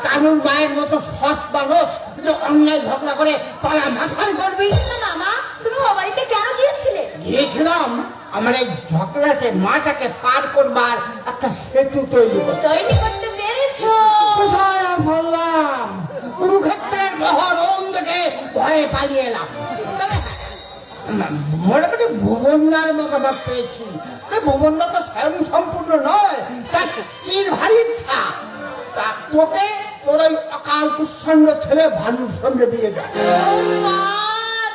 কানুর মায়ের মতো সৎ মানুষ যে অন্যায় ঝগড়া করে পালা মাথায় করবি। না মামা, তুমি ও বাড়িতে কেন গিয়েছিলে? গিয়েছিলাম আমার এই ঝগড়াটে মাটাকে পার করবার একটা সেতু তৈরি করতে। তৈরি করতে পেরেছো? কোথায় আর বললাম, কুরুক্ষেত্রের মহরম দেখে ভয়ে পালিয়ে এলাম। তবে মোটামুটি ভুবনদার মতামত পেয়েছি। ভুবনদা তো স্বয়ং সম্পূর্ণ নয়, তার স্ত্রীর ভারী ইচ্ছা তা তোকে তোর ওই অকাল কুৎসন্ন ছেলে ভানুর সঙ্গে বিয়ে দেয়। ও মা,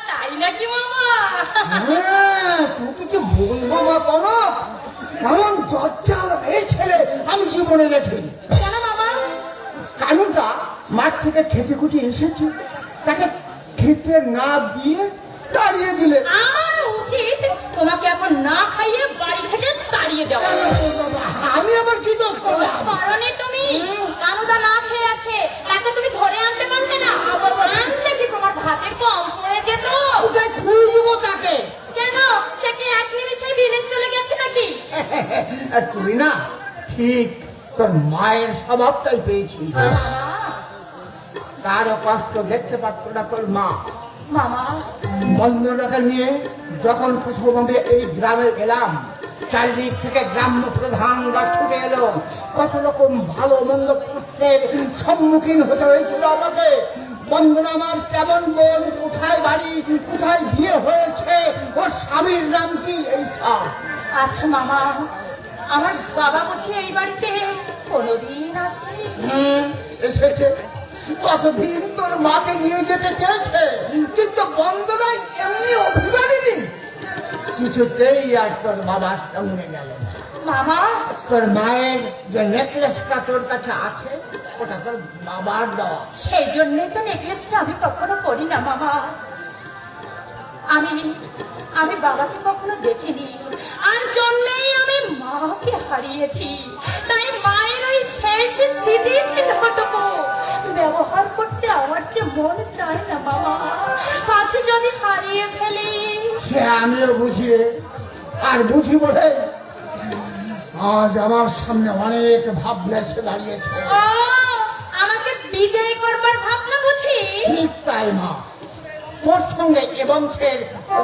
তাই নাকি মামা? হ্যাঁ, তোকে কি বলবো বা কোনো এমন জজ্জাল মেয়ে ছেলে আমি জীবনে দেখিনি। কেন মামা? কানুটা মাঠ থেকে খেতে খুঁটি এসেছে, তাকে খেতে না দিয়ে তাড়িয়ে দিলে। আমার উচিত তোমাকে এখন না খাইয়ে বাড়ি থেকে তাড়িয়ে দেওয়া। আমি আবার কি দোষ করলাম? পারোনি তুমি? কানুদা না খেয়ে আছে, তাকে তুমি ধরে আনতে পারলে না? আনলে কি তোমার ভাতে কম পড়ে যেত? কোথায় খুঁজবো তাকে? কেন, সে কি এক নিমিষে বিলেত চলে গেছে নাকি? আর তুই না ঠিক তোর মায়ের স্বভাবটাই পেয়েছিস। তারও কষ্ট দেখতে পারতো না তোর মা। মামা, বন্ধুটাকে নিয়ে যখন প্রথম আমি এই গ্রামে এলাম, চারিদিক থেকে গ্রাম্য প্রধানরা ছুটে এলো। কত রকম ভালো মন্দ প্রশ্নের সম্মুখীন হতে হয়েছিল আমাকে। বন্ধুরা আমার কেমন বোন, কোথায় বাড়ি, কোথায় বিয়ে হয়েছে, ওর স্বামীর নাম কি, এই সব। আচ্ছা মামা, আমার বাবা বুঝি এই বাড়িতে কোনোদিন আসেনি? এসেছে। কতদিন তোর মাকে নিয়ে যেতে চেয়েছে, কিন্তু বন্ধুরাই এমনি অভিমানিনি, কিছুতেই আর তোর বাবার সঙ্গে গেল না। মামা, তোর মায়ের যে নেকলেসটা তোর কাছে আছে, ওটা তোর বাবার দেওয়া। সেই জন্যই তো নেকলেসটা আমি কখনো করি না মামা। আমি আমি বাবাকে কখনো দেখিনি, আর জন্মেই আমি মাকে হারিয়েছি। তাই মায়ের ওই শেষ স্মৃতি চিহ্নটুকু ব্যবহার করতে আমার যে মন চায় না বাবা, পাছে যদি হারিয়ে ফেলি। সে আমিও বুঝি রে, আর বুঝি বলে আজ আমার সামনে অনেক ভাবনা এসে দাঁড়িয়েছে। ও আমাকে বিদায় করবার ভাবনা বুঝি? ঠিক তাই মা, তোর সঙ্গে এবং ফের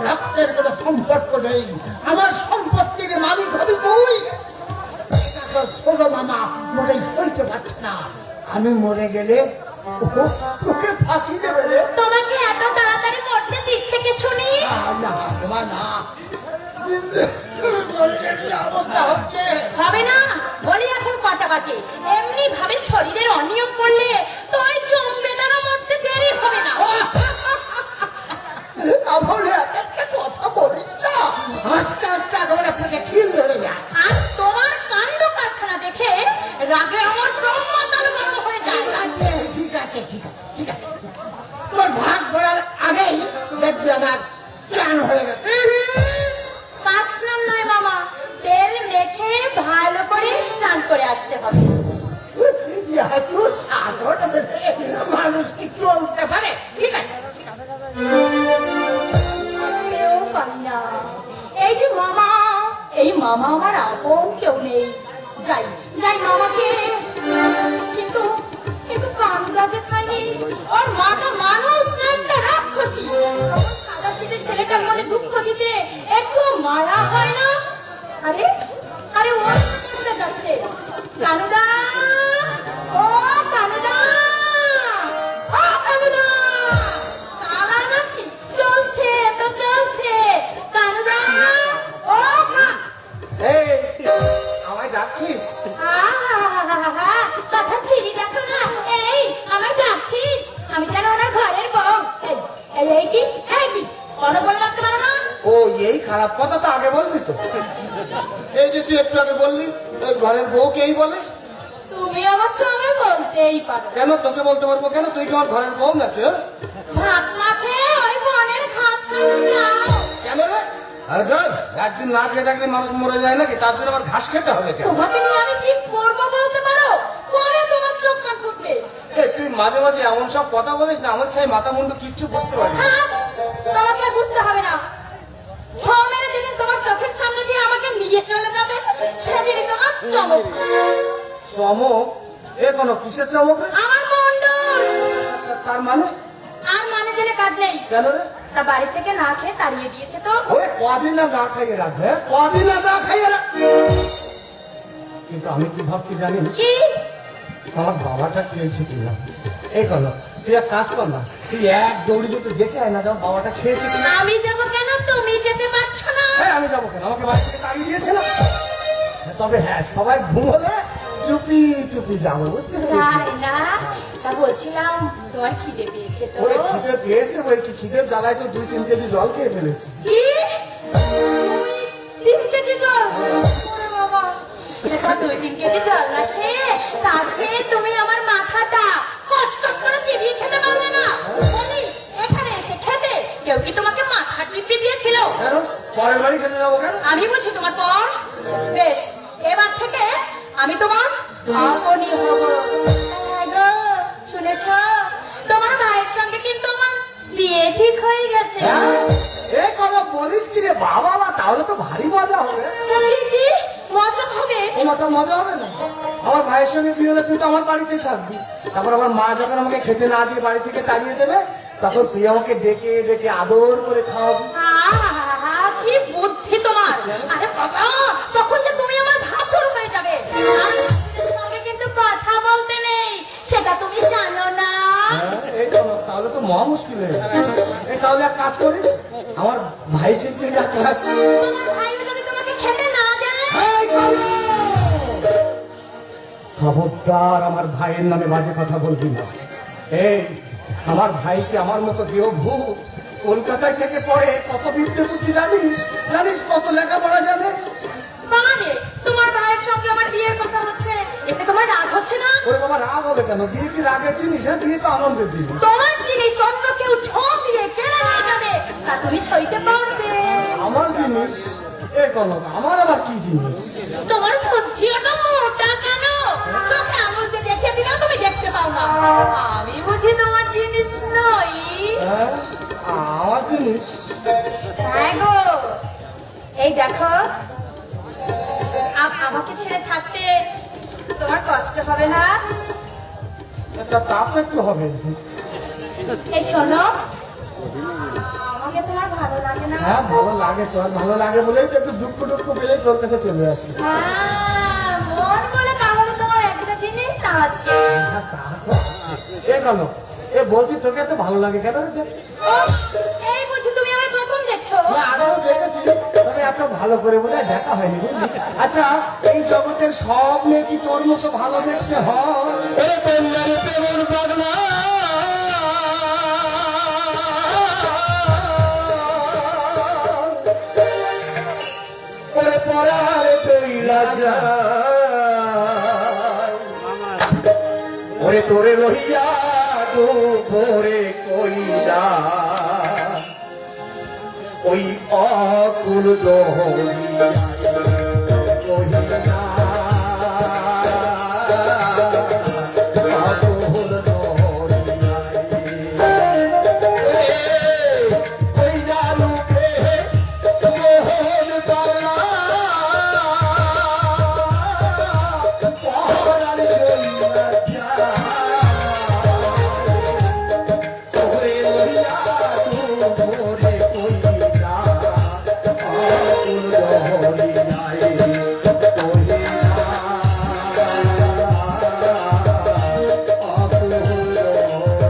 রক্তের কোনো সম্পর্ক নেই। আমার সম্পত্তির মালিক হবি তুই। এটা তোর ছোট মামা মোটেই সইতে পারছে না। আমি মরে গেলে ও তোকে ফাঁকি দেবে রে। তোমাকে এত তাড়াতাড়ি মরতে দিচ্ছে কে শুনি? না তোমার না, শরীরের যে অবস্থা হচ্ছে। হবে না, বলি এখন কটা বাজে? এমনি ভাবে শরীরের অনিয়ম পড়লে তো ওই জমবে দ্বারা মরতে দেরি হবে না। আমার একটা কথা বলিস না, আস্তে আস্তে একেবারে আপনাকে খিল ধরে যায়। আর তোমার কাণ্ড কারখানা দেখে রাগে আমার ব্রহ্মতল গরম হয়ে যায়। ঠিক আছে ঠিক আছে ঠিক আছে, তোর ভাগ করার আগেই দেখবি আমার প্ল্যান হয়ে গেছে। কাক স্নান নয় মামা, তেল মেখে ভালো করে চান করে আসতে হবে। এত সাধারণ মানুষ কি চলতে পারে? ঠিক আছে কেউ পারি না। এই যে মামা, এই মামা আমার আপন কেউ নেই। যাই যাই মামাকে, কিন্তু কিন্তু কানুদা যে খায়নি, ওর মাটা মানুষ না একটা রাক্ষসী। আমার সাদা সিধে ছেলেটার মনে দুঃখ দিতে একটু মায়া হয় না? আরে আরে ও কোথায় যাচ্ছে? কানুদা, ও কানুদা, ও কানুদা, তালা নাকি চলছে তো চলছে। কানুদা, ও এই আমায় ডাকছিস? আহা, কথা ছিড়ি দেখো না। এই আমার ডাকছিস? আমি যেন ওনার ঘরের বউ। এই কি বলো বলে রাখতে পারো না? ও এই খারাপ কথা তো আগে বলবি তো। এই যে তুই একটু আগে বললি ওই ঘরের বউকেই বলে। তুমি অবশ্য আমি বলতেই পারো। কেন তোকে বলতে পারবো কেন? তুই কি আমার ঘরের বউ নাকি? ভাত মাখে ওই বনের ঘাস খাইতে যাও। কেন রে? আরে ধর, একদিন না খেয়ে থাকলে মানুষ মরে যায় নাকি? তার জন্য আবার ঘাস খেতে হবে কেন? তোমাকে নিয়ে আমি কি করবো বলতে পারো? পরে তোমার চোখ কান ফুটবে। এই তুই মাঝে মাঝে এমন সব কথা বলিস না, আমার ছাই মাথা মুন্ডু কিচ্ছু বুঝতে পারি না। থাক, তোমাকে আর বুঝতে হবে না। ছ মেরে যেদিন তোমার চোখের সামনে দিয়ে আমাকে নিয়ে চলে যাবে, সেদিনই তোমার চমক। চমক? এ কোনো কিসের চমক রে? আমার মন্ডল। তার মানে? আর মানে জেনে কাজ নেই। কেন রে? তা বাড়ি থেকে না খেয়ে তাড়িয়ে দিয়েছে তো। ওরে কদিন আর না খাইয়ে রাখবে, কদিন আর না খাইয়ে রাখ। কিন্তু আমি কি ভাবছি জানি? কি? আমার বাবাটা খেয়েছে কিনা। এই কর না, তুই এক কাজ কর না, তুই এক দৌড়ি যদি দেখে আয় না, যাও বাবাটা খেয়েছে কিনা। আমি যাবো কেন? তুমি যেতে পারছো না। হ্যাঁ আমি যাবো কেন? আমাকে বাড়ি থেকে তাড়িয়ে দিয়েছে না। তবে হ্যাঁ, সবাই ঘুমোলে চুপি চুপি যাবো, বুঝতে পেরেছি? তাই না? তা বলছিলাম তোমার খিদে পেয়েছে তো। ওরে খিদে পেয়েছে বই কি, খিদের জ্বালায় তো 2-3 কেজি জল খেয়ে ফেলেছি। কি? 2-3 কেজি জল? ওরে বাবা, এটা 2-3 কেজি জল না খেয়ে তার চেয়ে তুমি আমার মাথাটা কচকচ করে চিবিয়ে খেতে পারলে না? বলি, এখানে এসে খেতে কেউ কি তোমাকে মাথা টিপে দিয়েছিল? কেন পরের বাড়ি খেতে যাবো কেন? আমি বুঝি তোমার পর? বেশ, এবার থেকে আমি তোমার আপনি হব। হ্যাঁ গো, শুনেছ? তোমার ভাইয়ের সঙ্গে কিন্তু আমার বিয়ে ঠিক হয়ে গেছে। হ্যাঁ? এ কথা বলিস কি রে বাবা? বা তাহলে তো ভারী মজা হবে। কি মজা হবে? তোমার তো মজা হবে না? আমার ভাইয়ের সঙ্গে বিয়ে হলে তুই তো আমার বাড়িতেই থাকবি। তারপর আমার মা যখন আমাকে খেতে না দিয়ে বাড়ি থেকে তাড়িয়ে দেবে, তখন তুই আমাকে ডেকে ডেকে আদর করে খাওয়াবি। আহা, কি বুদ্ধি তোমার! আরে বাবা, তখন যে তুমি আমার ভাসুর হয়ে যাবে। আর তোমার সঙ্গে কিন্তু কথা বলতে নেই, সেটা তুমি জানো না। হ্যাঁ, এই চলো, তাহলে তো মহা মুশকিল হয়ে যাবে। এই তাহলে এক কাজ করিস, আমার ভাইকে তুই ডাকাস। তোমার ভাইও যদি তোমাকে খেতে না দেয়। এই কালো! খবরদার আমার ভাইয়ের নামে বাজে কথা বলবি না। এই আমার ভাইকে আমার মতো কেউ ভূত কলকাতায় থেকে পড়ে, কত বিদ্যে বুদ্ধি জানিস? জানিস কত লেখাপড়া জানে? মানে তোমার ভাইয়ের সঙ্গে আমার বিয়ের কথা হচ্ছে, এতে তোমার রাগ হচ্ছে না? ওরে বাবা, রাগ হবে কেন? বিয়ে কি রাগের জিনিস? হ্যাঁ, বিয়ে তো আনন্দের জিনিস। তোমার জিনিস অন্য কেউ ছ দিয়ে কেড়ে নিয়ে যাবে, তা তুমি সইতে পারবে? আমার জিনিস এ কনক, আমার আবার কি জিনিস? তোমার বুদ্ধি অত মোটা কেন? চোখে আঙুল দিয়ে দেখে দিলেও তুমি দেখতে পাও না। আমি বুঝি তোমার জিনিস নই? হ্যাঁ, আমার জিনিস। হ্যাঁ গো, এই দেখো, আমাকে ছেড়ে থাকতে তোমার কষ্ট হবে না? তা তো একটু হবে। এই শোনো, আমাকে তোমার ভালো লাগে না? হ্যাঁ, ভালো লাগে তো, আর ভালো লাগে বলেই তো একটু দুঃখ টুক্ষ পেলে তোর কাছে চলে আসি। হ্যাঁ, মন বলে তাহলে তোমার একটা জিনিস আছে। হ্যাঁ, তা তো আছে। এ কনক, এ বলছি তোকে এত ভালো লাগে কেন রে দেখতে? ও, এই বুঝি তুমি আমার প্রথম দেখছো? না, আগেও দেখেছি, তবে এত ভালো করে বলে দেখা হয়নি, বুঝলি? আচ্ছা, এই জগতের সব মেয়ে কি তোর মতো ভালো দেখতে হয়? ওরে কন্যার প্রেমর পাগলা, ওরে পরারে চইলা যায়, ওরে তোরে লইয়া ডুবরে কইরা ওই অকুল দহরিয়া কহিলা অকুল দহরিয়া কইরা রূপে মোহন বাংলা পরার জইলা যায়, ওরে লইয়া ডুবরে কইরা অকুল দহরিয়ায় কহিলা অকুল দহরিয়ায়।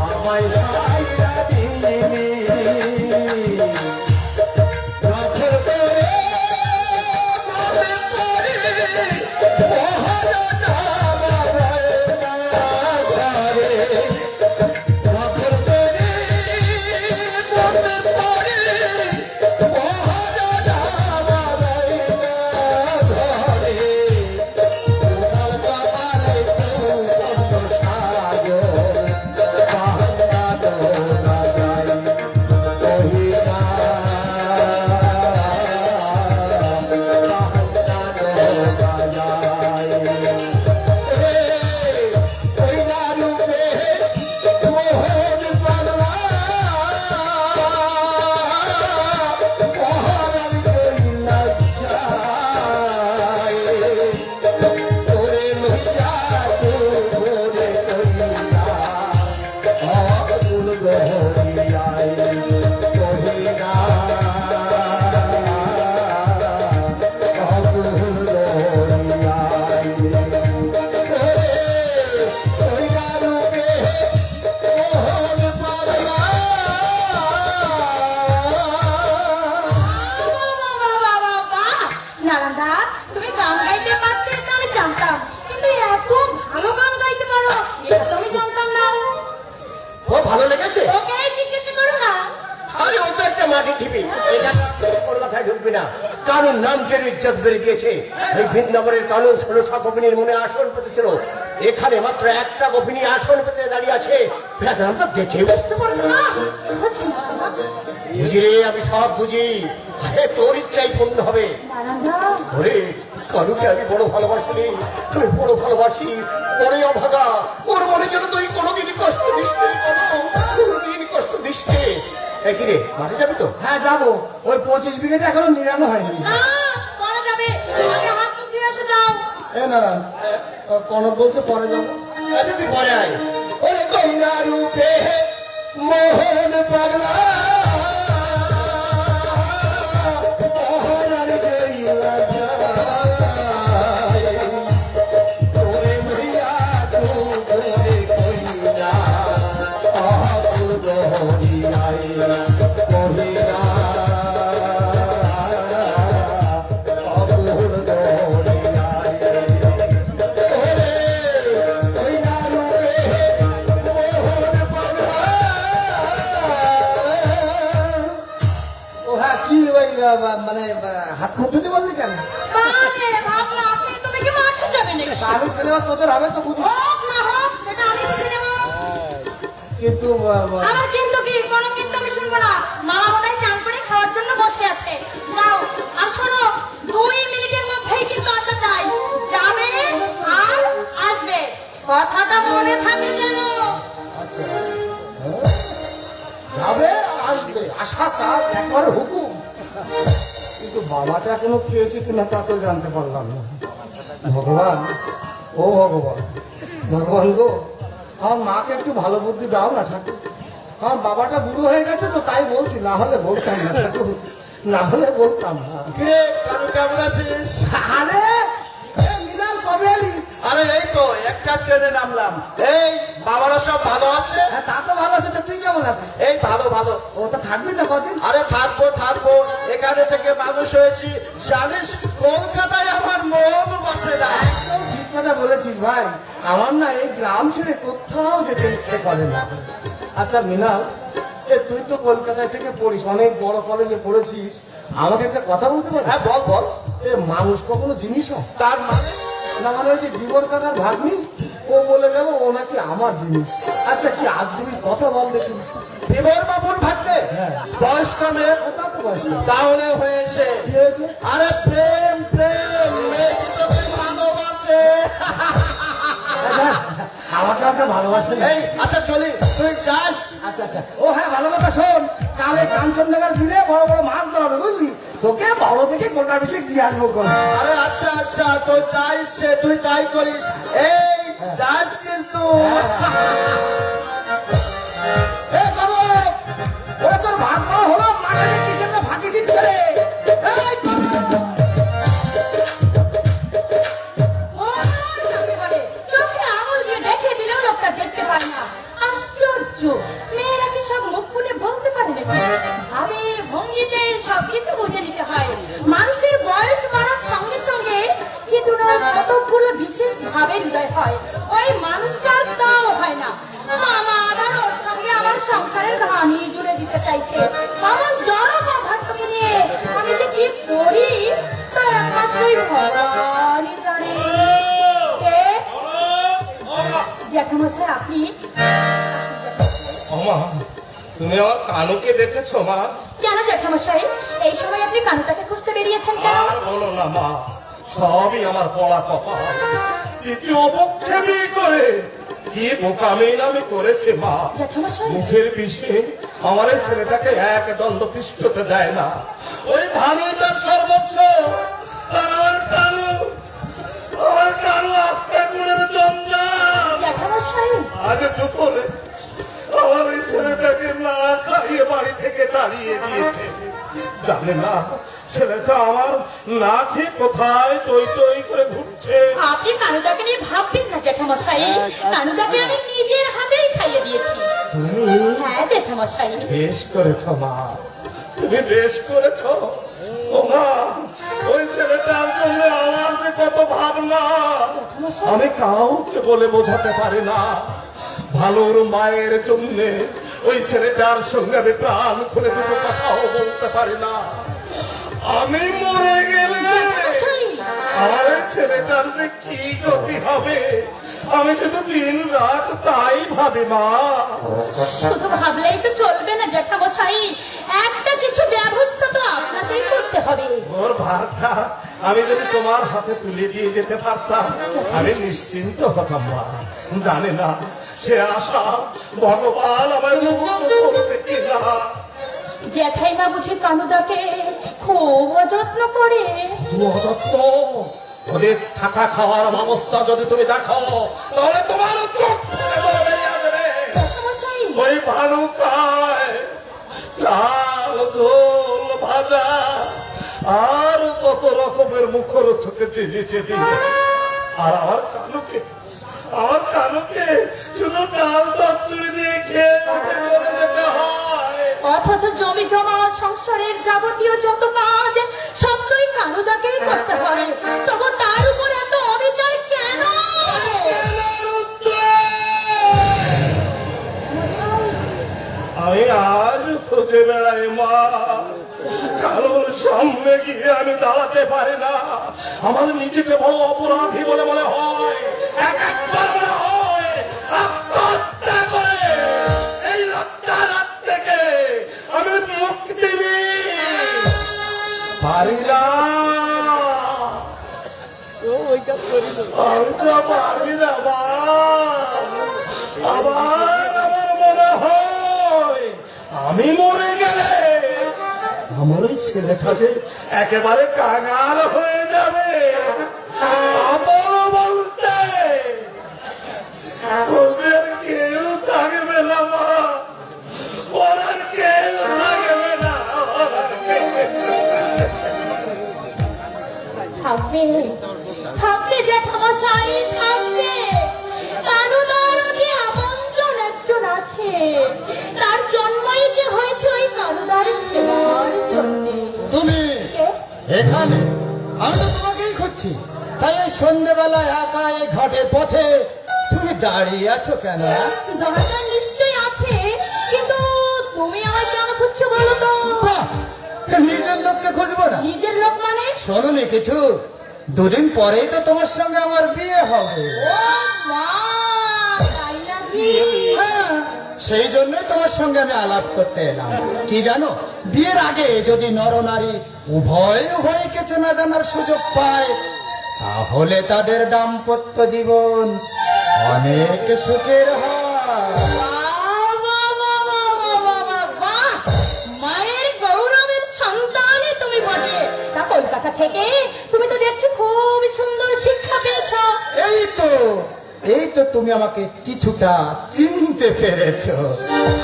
আমায় সাইরা দিলি যখন করে মনে পড়ে মহারা নামা ঘরে, যখন করে মনে পড়ে মহারা নামা ঘরে, তোমার কপালে চৌকন্দ সাগর বাংলা দোলা যায়, কহিলা বাংলা দোলা যায়। রে কইলা রূপে মোহন বাংলা পহরার জইলা যায়, তোরে লইয়া ডুবরে কইলা অকুল দহরিয়ায় কহিলা অকুল দহরিয়ায়। ওরে কইলা রূপে মোহন বাংলা নারায়ণদা, তুমি গান গাইতে পারতে এটা আমি জানতাম, কিন্তু এত ভালো গান গাইতে পারো এটা তো আমি জানতাম না। ও ভালো লেগেছে? ওকে জিজ্ঞেস করো না। আরে ও তো একটা মাটির ঢিপি, এটা ওর মাথায় ঢুকবি না। কারণ নাম কেন ইজ্জত বেড়ে গিয়েছে। এই বৃন্দাবনের কানুন 16 গোপিনীর মনে আসন পেতেছিল, এখানে মাত্র একটা গোপিনী আসন পেতে দাঁড়িয়ে আছে। বেচারা তো দেখে বুঝতে পারে না। হচ্ছে নারায়ণদা। বুঝি রে, আমি সব বুঝি। আরে তোর ইচ্ছাই পূর্ণ হবে। নারায়ণদা, ওরে কানুকে আমি বড় ভালোবাসি রে, আমি বড় ভালোবাসি। বড়ই অভাগা, ওর মনে যেন তুই কোনোদিন কষ্ট দিস নি, কোনোদিন কষ্ট দিস কি রে, মাঠে যাবি তো? হ্যাঁ যাবো, ওই 25 বিঘেটা এখনো নিরানো হয়নি। না পরে যাবে, আগে হাত মুখ ধুয়ে এসে যাও। এ নারায়ণ, কনক বলছে পরে যাবো। আচ্ছা তুই পরে আয়। ওরে কন্যা রূপে মোহন পাগলা মোহনার জইলা যায়। তোরে মহিয়া তোরে কইনা আকুল দহরিয়ায় কহিনা আকুল দহরিয়ায়। ওরে কইনা রূপে মোহন পাগলা। ও হ্যাঁ, কি ওই মানে হাত মুখ ধুতে বললি কেন? মানে ভাবলাম আপনি তুমি কি মাঠে যাবে নাকি? তা আমি ফেলে তোদের হবে তো বুঝি, হোক না হোক সেটা আমি বুঝে নেব। কিন্তু আমার কিন্তু কি, কোনো কিন্তু আমি শুনবো না। মামা বোধহয় চান করে খাওয়ার জন্য বসে আছে। যাও, আর শোনো 2 মিনিটের মধ্যেই কিন্তু আসা চাই। যাবে আর আসবে, কথাটা মনে থাকে যেন। আচ্ছা, যাবে আর আসবে, আসা চাপ একবারে হুকুম। কিন্তু বাবাটা এখনো খেয়েছে কিনা তা তো জানতে পারলাম না। ভগবান, ও ভগবান, ভগবান গো, আমার মাকে একটু ভালো বুদ্ধি দাও না ঠাকুর। আমার বাবাটা বুড়ো হয়ে গেছে তো তাই বলছি, না হলে বলতাম না ঠাকুর, না হলে বলতাম না। কিরে কানু, কেমন আছিস? আরে এ মৃণাল, কবে এলি? আরে এই তো একটা ট্রেনে নামলাম। এই বাবারা সব ভালো আছে? হ্যাঁ তা তো ভালো আছে, তা তুই কেমন আছিস? এই ভালো ভালো। ও তো থাকবি তো কদিন? আরে থাকবো থাকবো, এখানে থেকে মানুষ হয়েছি। জানিস কলকাতায় আমার মন বসে না। একদম ঠিক কথা বলেছিস ভাই, আমার না এই গ্রাম ছেড়ে কোথাও যেতে ইচ্ছে করে না। আচ্ছা মৃণাল, এ তুই তো কলকাতায় থেকে পড়িস, অনেক বড় কলেজে পড়েছিস, আমাকে একটা কথা বলতে পারিস? হ্যাঁ বল বল। এ মানুষ কখনো জিনিস হয়? তার মানে? না মানে ওই যে বিবর কাকার ভাগ্নি, ও বলে গেল ও নাকি আমার জিনিস। আচ্ছা কি আজগুবি কথা বল দেখি। বিবর বাবুর ভাগ্নে হ্যাঁ। বয়স কমে তা তো বয়স না। তাহলে হয়েছে। কি হয়েছে? আরে প্রেম প্রেম, মেয়ে তোকে ভালোবাসে। আচ্ছা, আমাকে একটা ভালোবাসে না। এই আচ্ছা চলি, তুই যাস। আচ্ছা আচ্ছা, ও হ্যাঁ ভালো কথা শোন, কালে কাঞ্চননগর বিলে বড় বড় মাছ ধরাবে বুঝলি, তোকে বড় দেখে গোটা বেশি দিয়ে আসবো কোন। আরে আচ্ছা আচ্ছা, তো যাইস সে, তুই তাই করিস। এই যাস কিন্তু। এ বাবু, ওরা তোর ভাগ করা হলো, মাঠে যে কিসের না ফাঁকি দিচ্ছে রে। এই কনক! ও কাকে বলে, চোখে আঙুল দিয়ে দেখে দিলেও লোকটা দেখতে পায় না। আশ্চর্য, মেয়েরা কি সব মুখ ফুটে বলতে পারে নাকি? ভাবে ভঙ্গিতে সবকিছু বুঝে নিতে হয়। মানুষের বয়স বাড়ার সঙ্গে সঙ্গে চেতনার কতকগুলো বিশেষ ভাবে হৃদয় হয়, ওই মানুষটার তাও হয় না। মামা আবার ওর সঙ্গে আমার সংসারের ঘানি জুড়ে দিতে চাইছে। আমার জড় পদার্থকে নিয়ে আমি যে কি করি তা একমাত্রই ভগবানই জানে। কে? জ্যাঠামশাই আপনি? মা, তুমি আমার কানুকে দেখেছো মা? কেন জ্যাঠামশাই, এই সময় আপনি কানুটাকে খুঁজতে বেরিয়েছেন কেন? আর বলো না মা, সবই আমার পড়া কপাল। তৃতীয় পক্ষে বিয়ে করে কি বোকামি আমি করেছে মা। জ্যাঠামশাই, মুখের বিষে আমার এই ছেলেটাকে এক দণ্ড তিষ্ঠতে দেয় না। ওই ভালো তার সর্বস্ব, আর আমার কানু আস্তে করে জঞ্জাল। জ্যাঠামশাই, আজ দুপুরে আমার এই ছেলেটাকে না খাইয়ে বাড়ি থেকে তাড়িয়ে দিয়েছে। জানে না ছেলেটা আমার না খেয়ে কোথায় টই টই করে ঘুরছে। আপনি কানুটাকে নিয়ে ভাববেন না জ্যাঠামশাই, কানুটাকে আমি নিজের হাতেই খাইয়ে দিয়েছি। হ্যাঁ জ্যাঠামশাই। বেশ করেছ মা, তুমি বেশ করেছ। ও মা, ওই ছেলেটার জন্য আমার যে কত ভাবনা আমি কাউকে বলে বোঝাতে পারি না। ভালোর মায়ের জন্য ওই ছেলেটার সঙ্গে আমি প্রাণ খুলে দুটো কথাও বলতে পারি না। আমি মরে গেলে জ্যাঠামশাই, আমার ওই ছেলেটার যে কি গতি হবে আমি শুধু দিন রাত তাই ভাবি মা। শুধু ভাবলেই তো চলবে না জ্যাঠামশাই, একটা কিছু ব্যবস্থা তো আপনাকেই করতে হবে। ওর ভারটা আমি যদি তোমার হাতে তুলে দিয়ে যেতে পারতাম আমি নিশ্চিন্ত হতাম মা। জানে না সে আশা ভগবান আমায় মুক্ত করবে কিনা। জ্যাঠাইমা বুঝি কানুদাকে খুব অযত্ন করে। অযত্ন? ওদের থাকা খাওয়ার ব্যবস্থা যদি তুমি দেখো তাহলে তোমার চোখ ফুটে বেরিয়ে আসবে। জ্যাঠামশাই, ওই ভানু খায় চাল ঝোল ভাজা আর কত রকমের মুখরোচকের জিনিস দিয়ে। আর আমার কানুকে শুধু ডাল চচ্চড়ি দিয়ে খেয়ে উঠে চলে যেতে হয়। অথচ জমি জমা সংসারের যাবতীয় যত কাজ সবই কানুদাকেই করতে হয়, তবু তার উপর এত অবিচার কেন? আমি আজ খুঁজে বেড়াই মা, কারোর সামনে গিয়ে আমি দাঁড়াতে পারি না। আমার নিজেকে বড় অপরাধী বলে মনে হয়। একবার মনে হয় আত্মহত্যা করে এই লজ্জার হাত থেকে আমি মুক্তি নিই। পারি না, আমি তো পারি না মা। আমার মনে হয় আমি মরে গেলে আমার ওই ছেলেটা যে একেবারে কাঙাল হয়ে যাবে। আপন বলতে ওদের কেউ থাকবে না মা, ওরা কেউ থাকবে না। থাকবে থাকবে জ্যাঠামশাই, থাকবে। কানুদার অতি আপনজন একজন আছে, তার জন্মই যে হয়েছে ওই কানুদার সেবার জন্যে। তুমি কে? এখানে? আমি তো তোমাকেই খুঁজছি। তাই এই সন্ধ্যেবেলায় একা এই ঘাটের পথে তুমি দাঁড়িয়ে আছো কেন? দরকার নিশ্চয়ই আছে, কিন্তু তুমি আমায় কেন খুঁজছো বলো তো? বাহ! নিজের লোককে খুঁজবো না? নিজের লোক মানে? শোনোনি কিছু? দুদিন পরেই তো তোমার সঙ্গে আমার বিয়ে হবে। ও মা, তাই নাকি? হ্যাঁ, সেই জন্য তোমার সঙ্গে আমি আলাপ করতে এলাম। কি জানো, বিয়ের আগে যদি নরনারী উভয়কে চেনা জানার সুযোগ পায় তাহলে তাদের দাম্পত্য জীবন অনেক সুখের হয়। বাহ, বাহ, বাহ, বাহ, বাহ, বাহ, বাহ, বাহ! মায়ের গৌরবের সন্তানই তুমি বটে। তা কলকাতা থেকে তুমি তো দেখছি খুব সুন্দর শিক্ষা পেয়েছ। এই তো তুমি আমাকে কিছুটা চিনতে পেরেছো।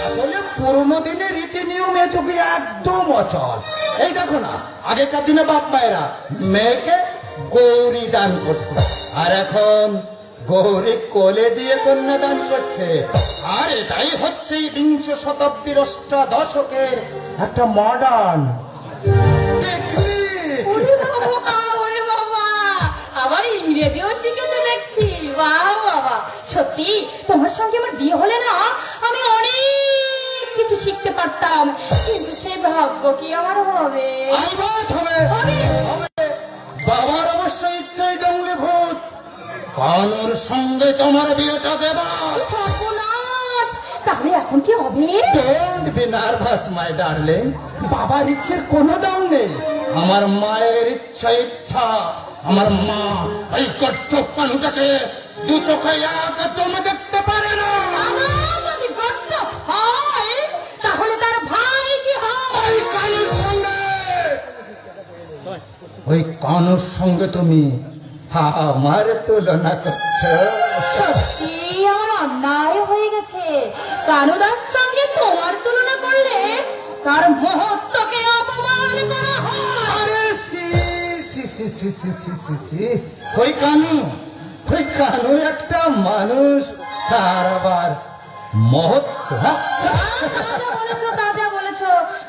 আসলে পুরোনো দিনের রীতি নিয়মে যুগে একদম অচল। এই দেখো না, আগেকার দিনে বাপ মায়েরা মেয়েকে গৌরী দান করত, আর এখন গৌরী কোলে দিয়ে কন্যা দান করছে। আর এটাই হচ্ছে এই বিংশ শতাব্দীর অষ্টাদশকের একটা মডার্ন টেকনিক। ওরে বাবা, ওরে বাবা, আবার ইংরেজিও শিখেছো দেখছি। বাহ বাবা, সত্যি তোমার সঙ্গে আমার বিয়ে হলে না আমি অনেক কিছু শিখতে পারতাম, কিন্তু সে ভাগ্য কি আমার হবে? আলবাত হবে, হবে। বাবার অবশ্য ইচ্ছাই জঙ্গলি ভূত কানুর সঙ্গে তোমার বিয়েটা দেবা। সর্বনাশ, তাহলে এখন কি হবে? Don't be nervous my darling, বাবার ইচ্ছের কোনো দাম নেই। আমার মায়ের ইচ্ছা। আমার মা এই কর্তব্য কানুটাকে দু চোখে একদম দেখতে পারে না। আমার যদি গর্ত হয় তাহলে তার ভাই কি হয়? ওই কানুর সঙ্গে তুমি আমার তুলনা করছো? সত্যি আমার অন্যায় হয়ে গেছে। কানুদার সঙ্গে তোমার তুলনা করলে তার মহত্বকে অপমান করা হয়। আরে সি সি সি সি সি সি সি সি, ওই কানু একটা মানুষ, তার আবার মহত্ব। হ্যাঁ? তাজা বলেছ।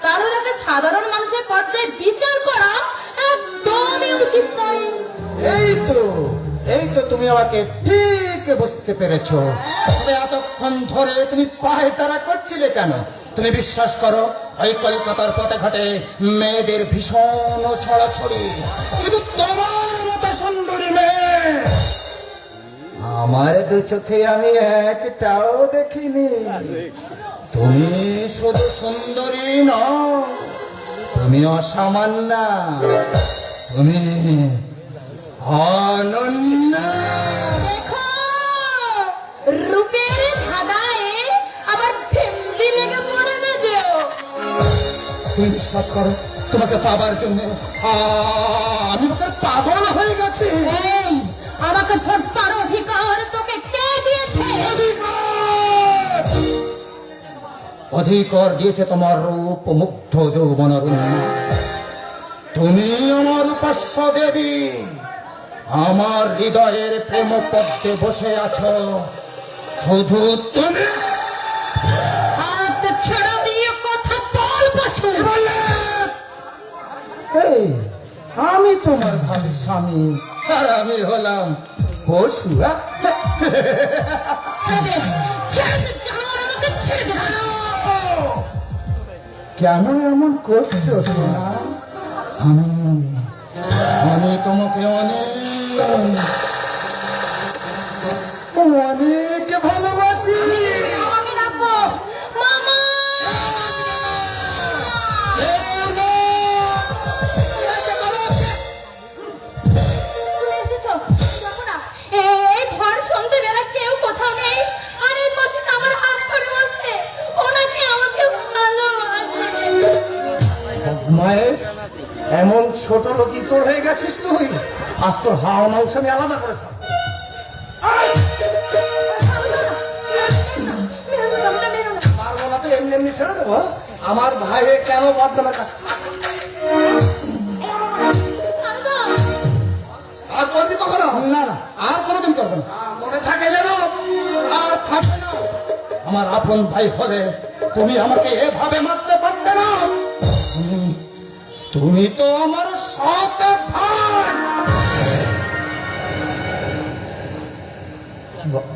কানুদাকে সাধারণ মানুষের পর্যায়ে বিচার করা একদমই উচিত নয়। এই তো তুমি আমাকে ঠিক বুঝতে পেরেছো। তবে এতক্ষণ ধরে তুমি পায়ে তারা করছিলে কেন? তুমি বিশ্বাস করো, ওই কলকাতার পথে ঘাটে মেয়েদের ভীষণ ছড়াছড়ি, কিন্তু তোমার মতো সুন্দরী মেয়ে আমার দু চোখে আমি একটাও দেখিনি। তুমি শুধু সুন্দরী নও, তুমি অসামান্য, তুমি অনন্য। দেখো, রূপের ধাঁধা তুমি বিশ্বাস করো, তোমাকে পাবার জন্য আমি ওকে পাগল হয়ে গেছি। এই আমাকে ঠোঁটবার অধিকার তোকে কে দিয়েছে? অধিকার দিয়েছে তোমার রূপ মুগ্ধ যৌবনের তুমি আমার উপাস্য দেবী, আমার হৃদয়ের প্রেম পদ্মে বসে আছো শুধু তুমি। হাত ছেড়ে দিয়ে কথা বল পশু। এই, আমি তোমার ভাবি স্বামী আর আমি হলাম পশু। ছেড়ে দে, ছেড়ে দে, জানোয়ার, আমাকে ছেড়ে দে। কেন এমন করছো সোনা? আমি তোমাকে অনেক ভালোবাসি। আমাকে ডাকবো মামা। তুমি এসেছো? দেখো না, এই ভর সন্ধ্যেবেলা কেউ কোথাও নেই, আর এই পশুটা আমার হাত ধরে বলছে ও নাকি আমাকে ভালোবাসে। মায়েশ, এমন ছোট লোকই তোর হয়ে গেছিস তুই? আজ তোর হাওয়া মাংস আমি আলাদা করেছ। পারবো না তো, এমনি এমনি ছেড়ে দেবো? আমার ভাইয়ে কেন বদনামের কাছে? আর বলবি কখনো? না না, আর কোনোদিন করবো না। মনে থাকে যেন আর থাকবে না। আমার আপন ভাই হলে তুমি আমাকে এভাবে মারতে পারতে না। তুমি তো আমার সৎ ভাই।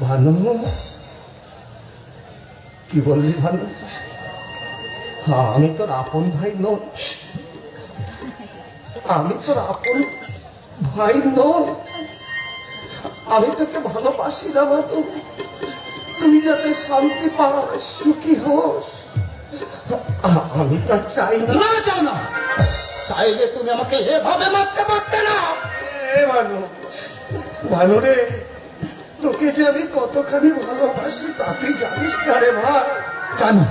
ভানু, কি বললি ভানু? হ্যাঁ, আমি তোর আপন ভাই নই, আমি তোর আপন ভাই নই। আমি তোকে ভালোবাসি না ভানু, তুই যাতে শান্তি পাস, সুখী হোস, আমি তা চাই না। না চাও না, চাইলে তুমি আমাকে এভাবে মারতে পারতে না। এ ভানু, ভানু রে, তোকে যে আমি কতখানি ভালোবাসি তা তুই জানিস না রে ভাই। জানি,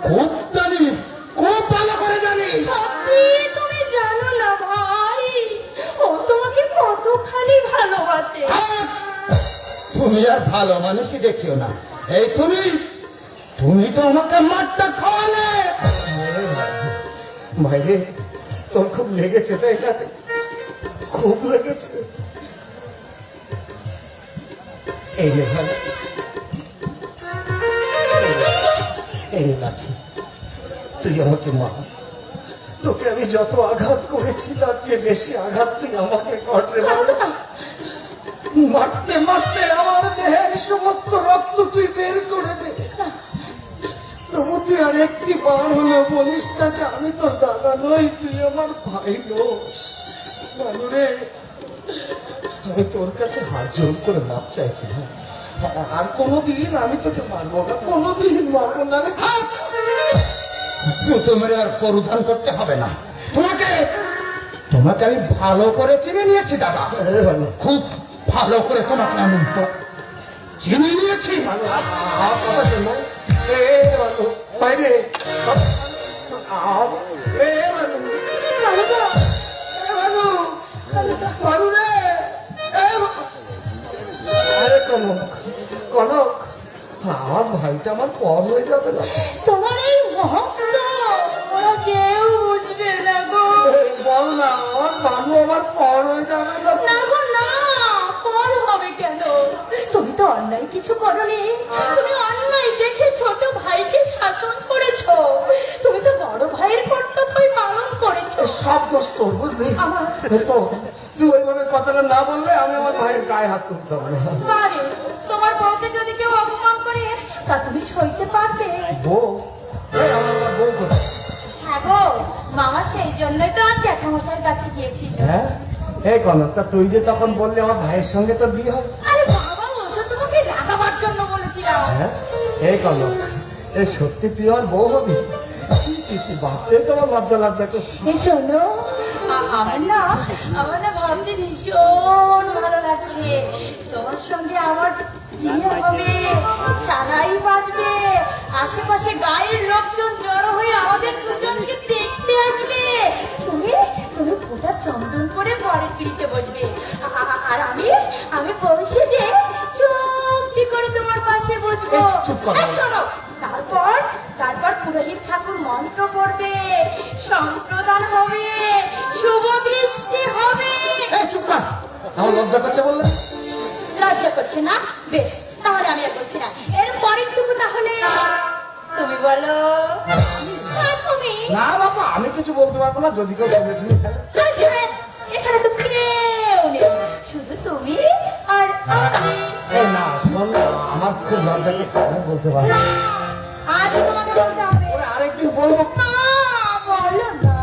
খুব জানি, খুব ভালো করে জানি। সত্যি তুমি জানো না ভাই, ও তোমাকে কতখানি ভালোবাসে। তুমি আর ভালো মানুষই দেখিও না। এই তুমি, তুমি তো আমাকে মারটা খাওয়ালে। ভাইরে, তোর খুব লেগেছে তাই না? খুব লেগেছে। এই রে ভাই, এই লাঠি, তুই আমাকে মার। তোকে আমি যত আঘাত করেছি তার চেয়ে বেশি আঘাত তুই আমাকে করলে। মারতে মারতে আমার দেহের সমস্ত রক্ত তুই বের করে দে। তবু তুই আর একটি বার হলো বলিস না যে আমি তোর দাদা নই, তুই আমার ভাই নোস। মানুরে, আমি তোর কাছে হাত জোর করে মাপ চাইছি না। আর কোনোদিন আমি তোকে মারবো না, কোনোদিন মারবো না রে। জুতো মেরে আর পরিধান করতে হবে না। তোমাকে তোমাকে আমি ভালো করে চিনে নিয়েছি দাদা, খুব ভালো করে তোমাকে আমি চিনে নিয়েছি। বাইরে কনক, কনক, আমার ভাইটা আমার পর হয়ে যাবে না। তোমার এই ভক্ত ওরা কেউ বুঝবে না গো। বল না, আমার বাবু আমার পর হয়ে যাবে না। না গো না, পর হবে কেন? তুমি তো অন্যায় কিছু করনি, তুমি অন্যায় দেখে ছোট ভাইকে শাসন করেছো, তুমি তো বড় ভাইয়ের কর্তব্যই পালন করেছো। সব দোষ তোর, বুঝলি? আমার তো তুই ওইভাবে কথাটা না বললে আমি আমার ভাইয়ের গায়ে হাত তুলতে হবে না। বারে তোমার বউকে যদি কেউ অপমান করে তা তুমি সইতে পারবে? বউ? এই আমার বউ কোথায়? হ্যাঁ গো মামা, সেই জন্যই তো আজ জ্যাঠামশাইয়ের কাছে গিয়েছিল। হ্যাঁ, এই কনক, তা তুই যে তখন বললি আমার ভাইয়ের সঙ্গে তোর বিয়ে হবে। আরে বাবা, ও তো তোমাকে রাগাবার জন্য বলেছিলাম। হ্যাঁ, এই কনক, এই সত্যি তুই আমার বউ হবি? ভাবতে তোমার লজ্জা লজ্জা করছি। এই শোনো, আমার না ভাবতে ভীষণ ভালো লাগছে। তোমার সঙ্গে আমার বিয়ে হবে, সারাই বাজবে, আশেপাশে গায়ের লোকজন জড়ো হয়ে আমাদের দুজনকে দেখতে ও, চুপ করো। আর শোনো, তারপর তারপর পুরোহিত ঠাকুর মন্ত্র পড়বে, সম্প্রদান হবে, শুভ দৃষ্টি হবে। এই চুপ কর, আমার লজ্জা করছে বললে। লজ্জা করছে না? বেশ, তাহলে আমি আর বলছি না। এর পরেরটুকু তাহলে তুমি বলো। হ্যাঁ, তুমি। না বাবা, আমি কিছু বলতে পারবো না, যদি কেউ শুনে শুনি তাহলে। আর এখানে তো কেউ নেই, শুধু তুমি আর আমি। এই না, শোন না, আমার খুব লজ্জা করছে, আমি বলতে পারবো না। না, আজ তোমাকে বলতে হবে। ওরে, আরেকদিন বলবো। না, বলো না।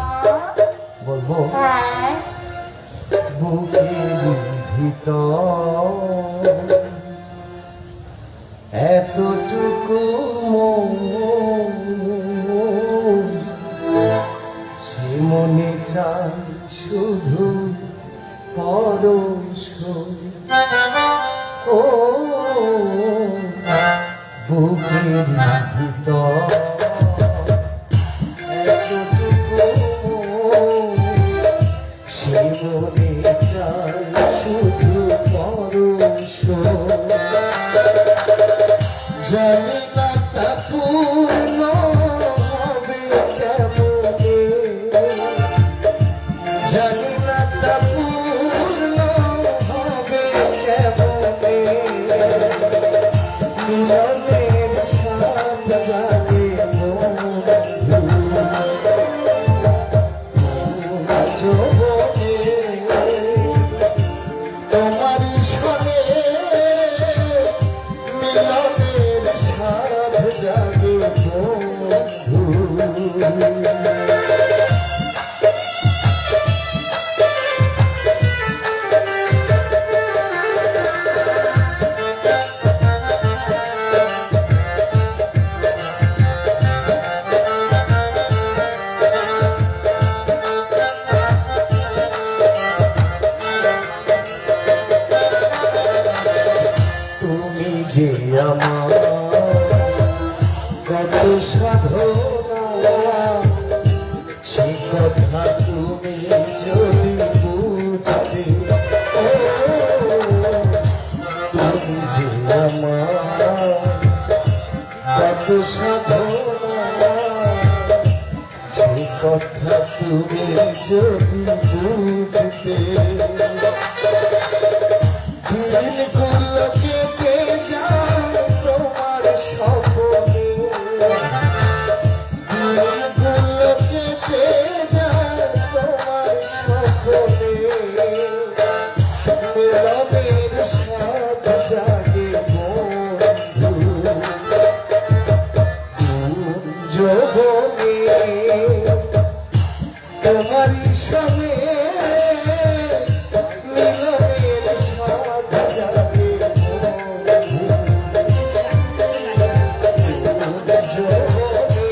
বলবো। হ্যাঁ, বুকের ভিতর এতটুকু মন, সে মনে চাই শুধু পরশ। ও বুকের ভিতর এতটুকু মন, সে মনে চাই শুধু পরশ। জানি না তা পূর্ণ হবে কেমনে, জানি না তা পূর্ণ হবে কেমনে, মিলনের স্বাদ জাগে বন্ধু, যৌবনে তোমারই সনে মিলনের স্বাদ জাগে বন্ধু। তুমি যে আমার কত সাধনা, সে কথা তুমি যদি বুঝতে, ও তুমি যে আমার কত সাধনা, সে কথা তুমি যদি বুঝতে, দিনগুলো কেটে যায় তোমার স্বপ্নে, দিনগুলো কেটে যায় তোমার স্বপ্নে, মিলনের স্বাদ জাগে বন্ধু, যৌবনে তোমারই সঙ্গে মিলনের স্বাদ জাগে বন্ধু, যৌবনে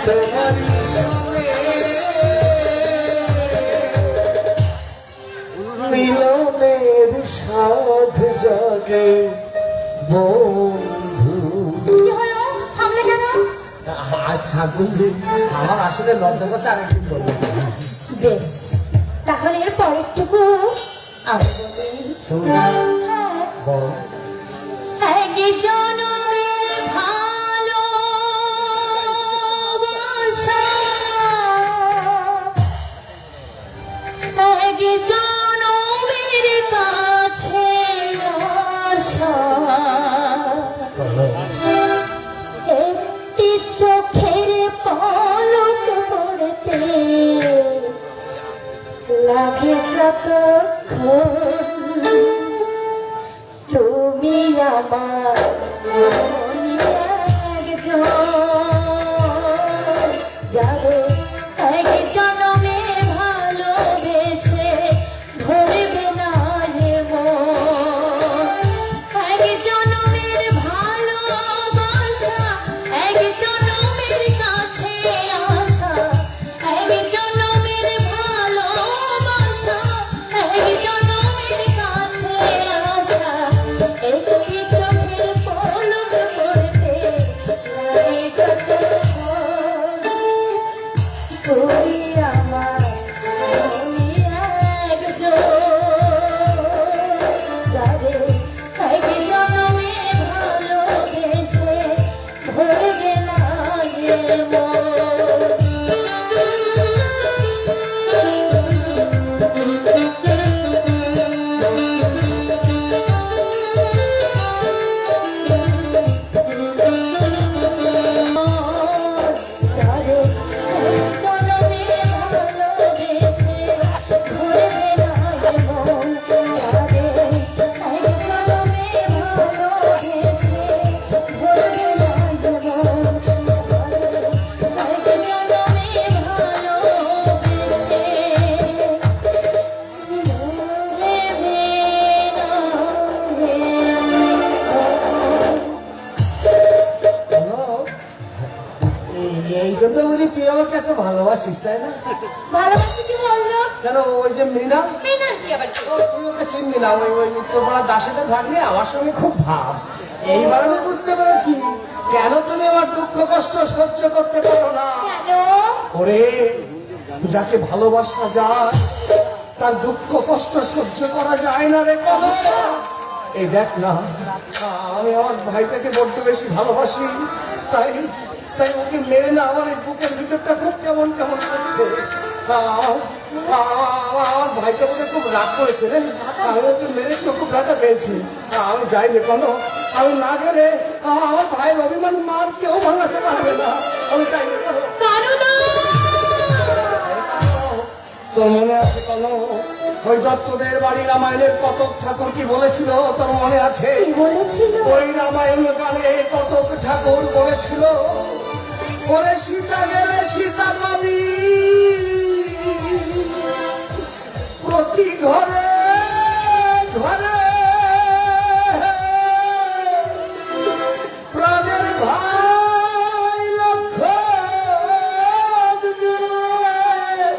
তোমারই সঙ্গে মিলনের স্বাদ জাগে বন্ধু। কি হলো? থামলে কেন? আজ থাকুন দিন, আমার আসলে লজ্জা করছে, আরেকদিন বলবো। বেশ, তাহলে এর পরেরটুকু আমি বলি। তুমি হ্যাঁ, বলো। এক জনমে ভালোবাসা, এক জনমের কাছে আশা, একটি চোখের পলক পড়তে লাগে যতক্ষণ, তুমি আমার মনে একজন, যাবে এক জনমে ভালোবেসে ধরবে না রে মন, এক জনমের ভালোবাসা, এক জনমের কাছে আসা, এক জনমের ভালোবাসা, এক জনমের কাছে আসা, একটি চোখের এই জন্য বুঝি তুই আমাকে এত ভালোবাসিস, তাই না? ভালোবাসি কি বললো? কেন ওই যে মীনা, মেনার কি আবার কি? তুই ওকে চিনবি না, ওই ওই উত্তরপাড়ার দাসেদের ভাগ নিয়ে আমার সঙ্গে খুব ভাব। এইবার আমি বুঝতে পেরেছি কেন তুমি আমার দুঃখ কষ্ট সহ্য করতে পারো না। কেন? ওরে, যাকে ভালোবাসা যায় তার দুঃখ কষ্ট সহ্য করা যায় না রে কবে। এই দেখ না, আমি আমার ভাইটাকে বড্ড বেশি ভালোবাসি, তাই তাই ওকে মেরে না আমার এই বুকের ভিতরটা খুব কেমন কেমন করছে। আমার ভাইটা বোধহয় খুব রাগ করেছে রে, আমি ওকে মেরেছি, ও খুব ব্যথা পেয়েছি। আমি যাই রে কোনো, আমি না গেলে আমার ভাইয়ের অভিমান মার কেউ ভাঙাতে পারবে না। আমি চাই রে কোনো। কানুদা! তোর মনে আছে কোনো, ওই দত্তদের বাড়ি রামায়ণের কতক ঠাকুর কি বলেছিল তোর মনে আছে? বলেছিল? ওই রামায়ণ গানে কতক ঠাকুর বলেছিল, ওরে সীতা গেলে সীতা পাবি প্রতি ঘরে ঘরে, প্রাণের ভাই লক্ষ্মণ গেলে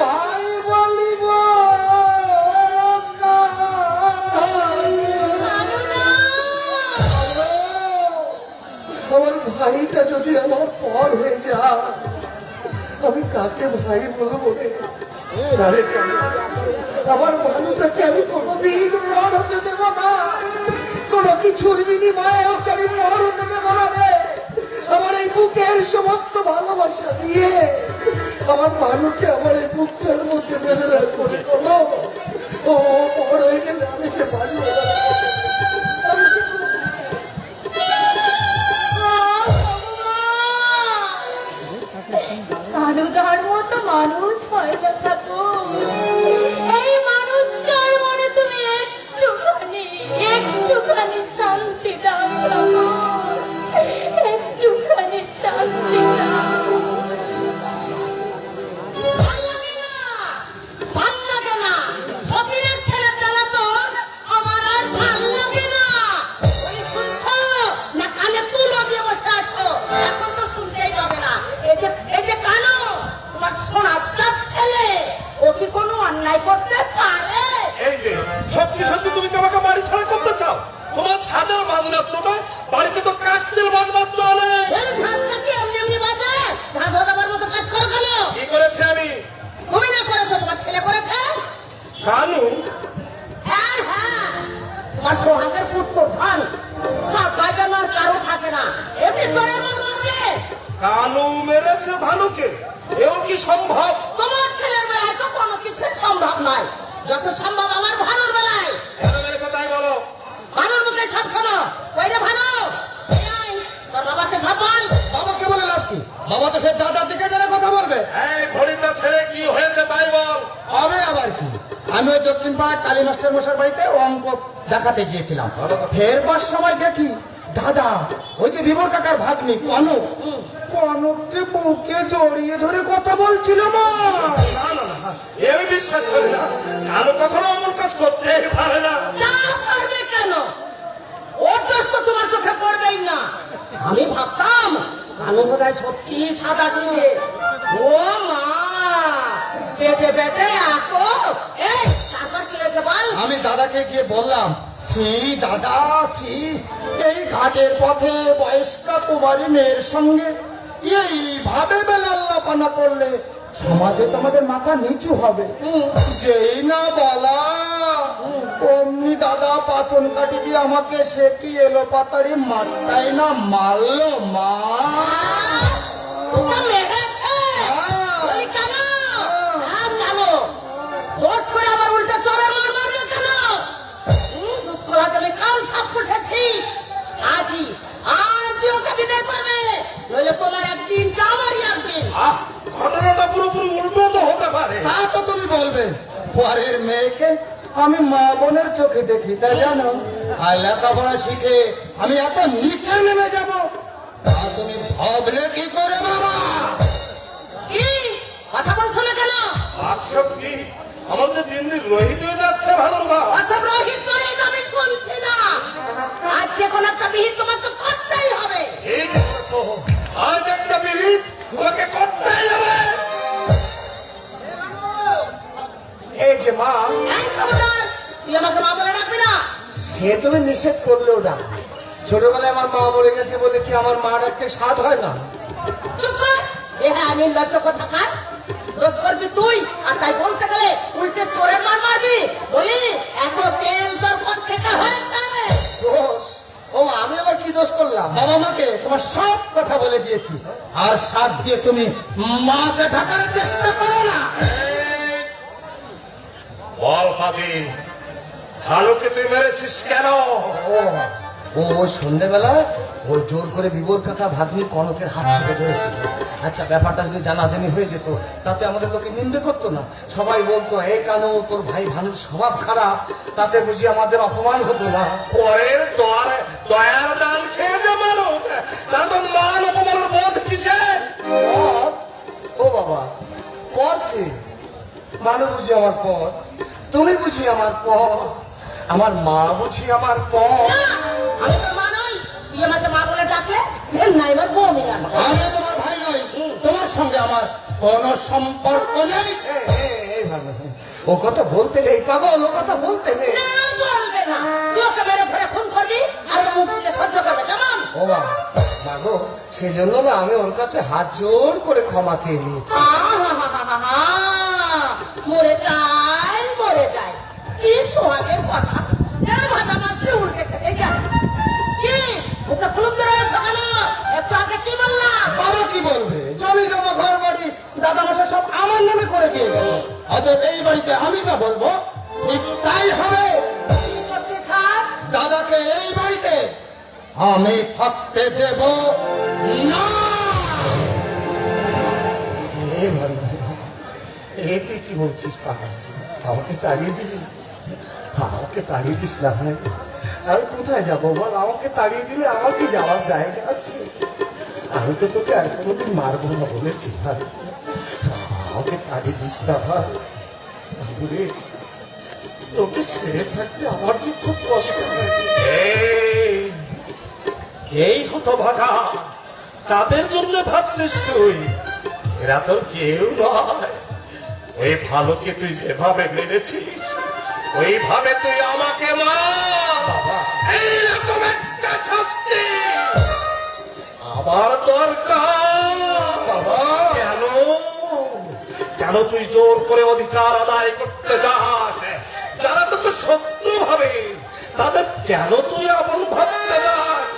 ভাই বলিব কানুদা! আমার ভাইটা যদি আমার পর হয়ে যায়, আমি কাকে ভাই বলবো রে? আরে আমার ভানুটাকে আমি কোনোদিন পর হতে দেব না, কোনো কিছুর বিনিময়ে ওকে আমি পর হতে দেব না রে। আমার এই বুকের সমস্ত ভালোবাসা দিয়ে আমার ভানুকে আমার এই বুকটার মধ্যে বেঁধে রাখবো রে কোনো। ও পর হয়ে গেলে আমি সে বাঁচবো না। কানুদার মতো মানুষ হয় না ঠাকুর। এই মানুষটার মনে তুমি একটুখানি শান্তি দাও ঠাকুর, একটুখানি শান্তি দাও। ভাল লাগে না, সতীনের ছেলে জ্বালাতন আমার আর ভাল লাগে না। ওই শুনছো না কানে তুলো দিয়ে বসে আছো, এখন তো শুনতেই পাবে না। এই যে কানো, তোমার সোনার চাঁদ ছেলে, ও কি কোনো অন্যায় করতে পারে? এই যে সত্যি সত্যি তুমি কি আমাকে বাড়ি ছাড়া করতে চাও? তোমার ছাঁচার বাজনার চোটে বাড়িতে তো কাকচিল বাজবার চলে। এই ঝাঁসটা কি এমনি এমনি বাজে? ঝাঁস বাজাবার মতো কাজ করো কেন? কি করেছি আমি? তুমি না করেছো, তোমার ছেলে করেছে। কানু, হ্যাঁ হ্যাঁ, তোমার সোহাগের পুত্র ধন সব বাজানোর কারো থাকে না, এমনি চোরের মার মারবে। কানু মেরেছে ভানুকে, এও কি সম্ভব? তোমার ছেলের বেলায় তো কোনো কিছুই সম্ভব নয়, যত সম্ভব আমার ভানুর বেলায়। কেন মেরেছে তাই বলো। ভানুর মুখে সব শোনো। ওই রে ভানু, এই আয়, তোর বাবাকে সব বল। বাবাকে বলে লাভ কি? বাবা তো সে দাদার দিকে টেনে কথা বলবে। এই ঘড়িটা ছেড়ে কি হয়েছে তাই বল। হবে আবার কি? আমি ওই দক্ষিণ পাড়ার কালী মাস্টার মশার বাড়িতে অঙ্ক দেখাতে গিয়েছিলাম। ফেরবার সময় দেখি দাদা ওই যে বিবর কাকার ভাগ্নি কনক, কনককে বুকে জড়িয়ে ধরে কথা বলছিল মা। না না না, এ আমি বিশ্বাস করি না। কানু কখনো এমন কাজ করতেই পারে না। না পারবে কেন? ওর দোষ তো তোমার চোখে পড়বেই না। আমি ভাবতাম কানু বোধহয় সত্যি সাদা সিধে। ও মা, পেটে পেটে এত। এই তারপর কি হয়েছে বল? আমি দাদাকে গিয়ে বললাম, সি দাদা সি, এই ঘাটের পথে বয়স্কা কুমারী মেয়ের সঙ্গে এইভাবে বেলাল্লাপানা করলে সমাজে তোমাদের মাথা নিচু হবে। যেই না বলা অমনি দাদা পাচন কাটি দিয়ে আমাকে সে কি এলো পাতাড়ি মারটাই না মারলো মা। তোকে মেরেছে? বলি কেন? হ্যাঁ কেন? দোষ করে আবার উল্টা চোরের মার মারবে কেন? দুধ খোলাতে আমি কাল সাপ পুষেছি। আজই ওকে বিদায় করবে, নইলে তোমার একদিন আমারই একদিন। আহ, ঘটনাটা পুরোপুরি উল্টো তো হতে পারে। তা তো তুমি বলবে, পরের মেয়েকে আমি মা বোনের চোখে দেখি, তা জানো? আর লেখাপড়া শিখে আমি এত নিচে নেমে যাব, তা তুমি ভাবলে কি করে বাবা? কি কথা বলছো না কেন? বাকসব কি? আমার যে দিন দিন রোহিত হয়ে যাচ্ছে ভানুর ভাব। অসব রোহিত রোহিত আমি শুনছি না। আজ যে কোনো একটা বিহিত তোমাকে করতেই হবে। ঠিক আছে, আজ একটা সে তুমি নিষেধ করলেও না। ছোটবেলায় আমার মা মরে গেছে বলে কি আমার মা ডাকতে স্বাদ হয় না? চুপ কর। এ হ্যাঁ আমি লজ্জা কথা কার দোষ করবি তুই, আর তাই বলতে গেলে উল্টে চোরের মার মারবি। বলি এত তেল তোর কোথা থেকে হয়েছে? দোষ? ও আমি আবার কি দোষ করলাম? বাবা মাকে তোমার সব কথা বলে দিয়েছি, আর সাথ দিয়ে তুমি মাকে ঢাকার চেষ্টা করো না। বল পাজি, ভালোকে তুই মেরেছিস কেন? ও ওই সন্ধ্যেবেলা ওই জোর করে বিবর কাকা ভাগ্নি কনকের হাত চেপে ধরেছিল। আচ্ছা, ব্যাপারটা যদি জানাজানি হয়ে যেত তাতে আমাদের লোকে নিন্দে করতো না? সবাই বলতো এই কানো তোর ভাই ভানুর স্বভাব খারাপ, তাতে বুঝি আমাদের অপমান হতো না? পরের দয়ার দান খেয়ে যে মানুষ, তার তো মান অপমানের বোধ কিসে? পর? ও বাবা, পর কি? মানু বুঝি আমার পর, তুমি বুঝি আমার পর, আমার মা বুঝি আমার পর। আমি তোর মা নই, তুই আমাকে মা বলে ডাকলে এর নাই আমার বমি আসে। আমি তোমার ভাই নই, তোমার সঙ্গে আমার কোনো সম্পর্ক নেই। এই ভালো, ও কথা বলতে নেই পাগল, ও কথা বলতে নেই। না, বলবে না। তুই ওকে মেরে ফেলে খুন করবি আর ও মুখ বুজে সহ্য করবে, কেমন? ও বাবা, মাগো, সেই জন্য না আমি ওর কাছে হাত জোর করে ক্ষমা চেয়ে নিয়েছি। আহা, মরে যায় মরে যায়, কি সোহাগের কথা। কেন ভাজা মাছলে উল্টে খেতে যায়? কি ওকে খুলুম রয়েছে কেন? একটু আগে কি বললাম? বাবা কি বলবে? জমি জমা ঘর বাড়ি দাদামশাই সব আমার নামে করে দিয়ে গেছে, অতএব এই বাড়িতে আমি যা বলবো ঠিক তাই হবে। কি করতে চাস? দাদাকে এই বাড়িতে আমি থাকতে দেব না। এ ভালো, এ তুই কি বলছিস পাগল? আমাকে তাড়িয়ে দিবি? আমাকে তাড়িয়ে দিস না ভাই, আমি কোথায় যাবো বল? আমাকে তাড়িয়ে দিলে আমার কি যাওয়ার জায়গা আছে? আমি তো তোকে আর কোনোদিন মারবো না বলেছি ভাই, আমাকে তাড়িয়ে দিস না ভাই। বাবুরে, তোকে ছেড়ে থাকতে আমার যে খুব কষ্ট হয়। এই হতভাগা, তাদের জন্য ভাবছিস তুই? এরা তোর কেউ নয়। ওই ভালোকে তুই যেভাবে মেরেছিস, ওইভাবে তুই আমাকে মার। এইরকম একটা শাস্তি আমার দরকার। বাবা, কেন কেন তুই জোর করে অধিকার আদায় করতে যাস? যারা তোকে শত্রু ভাবে তাদের কেন তুই আপন ভাবতে যাস?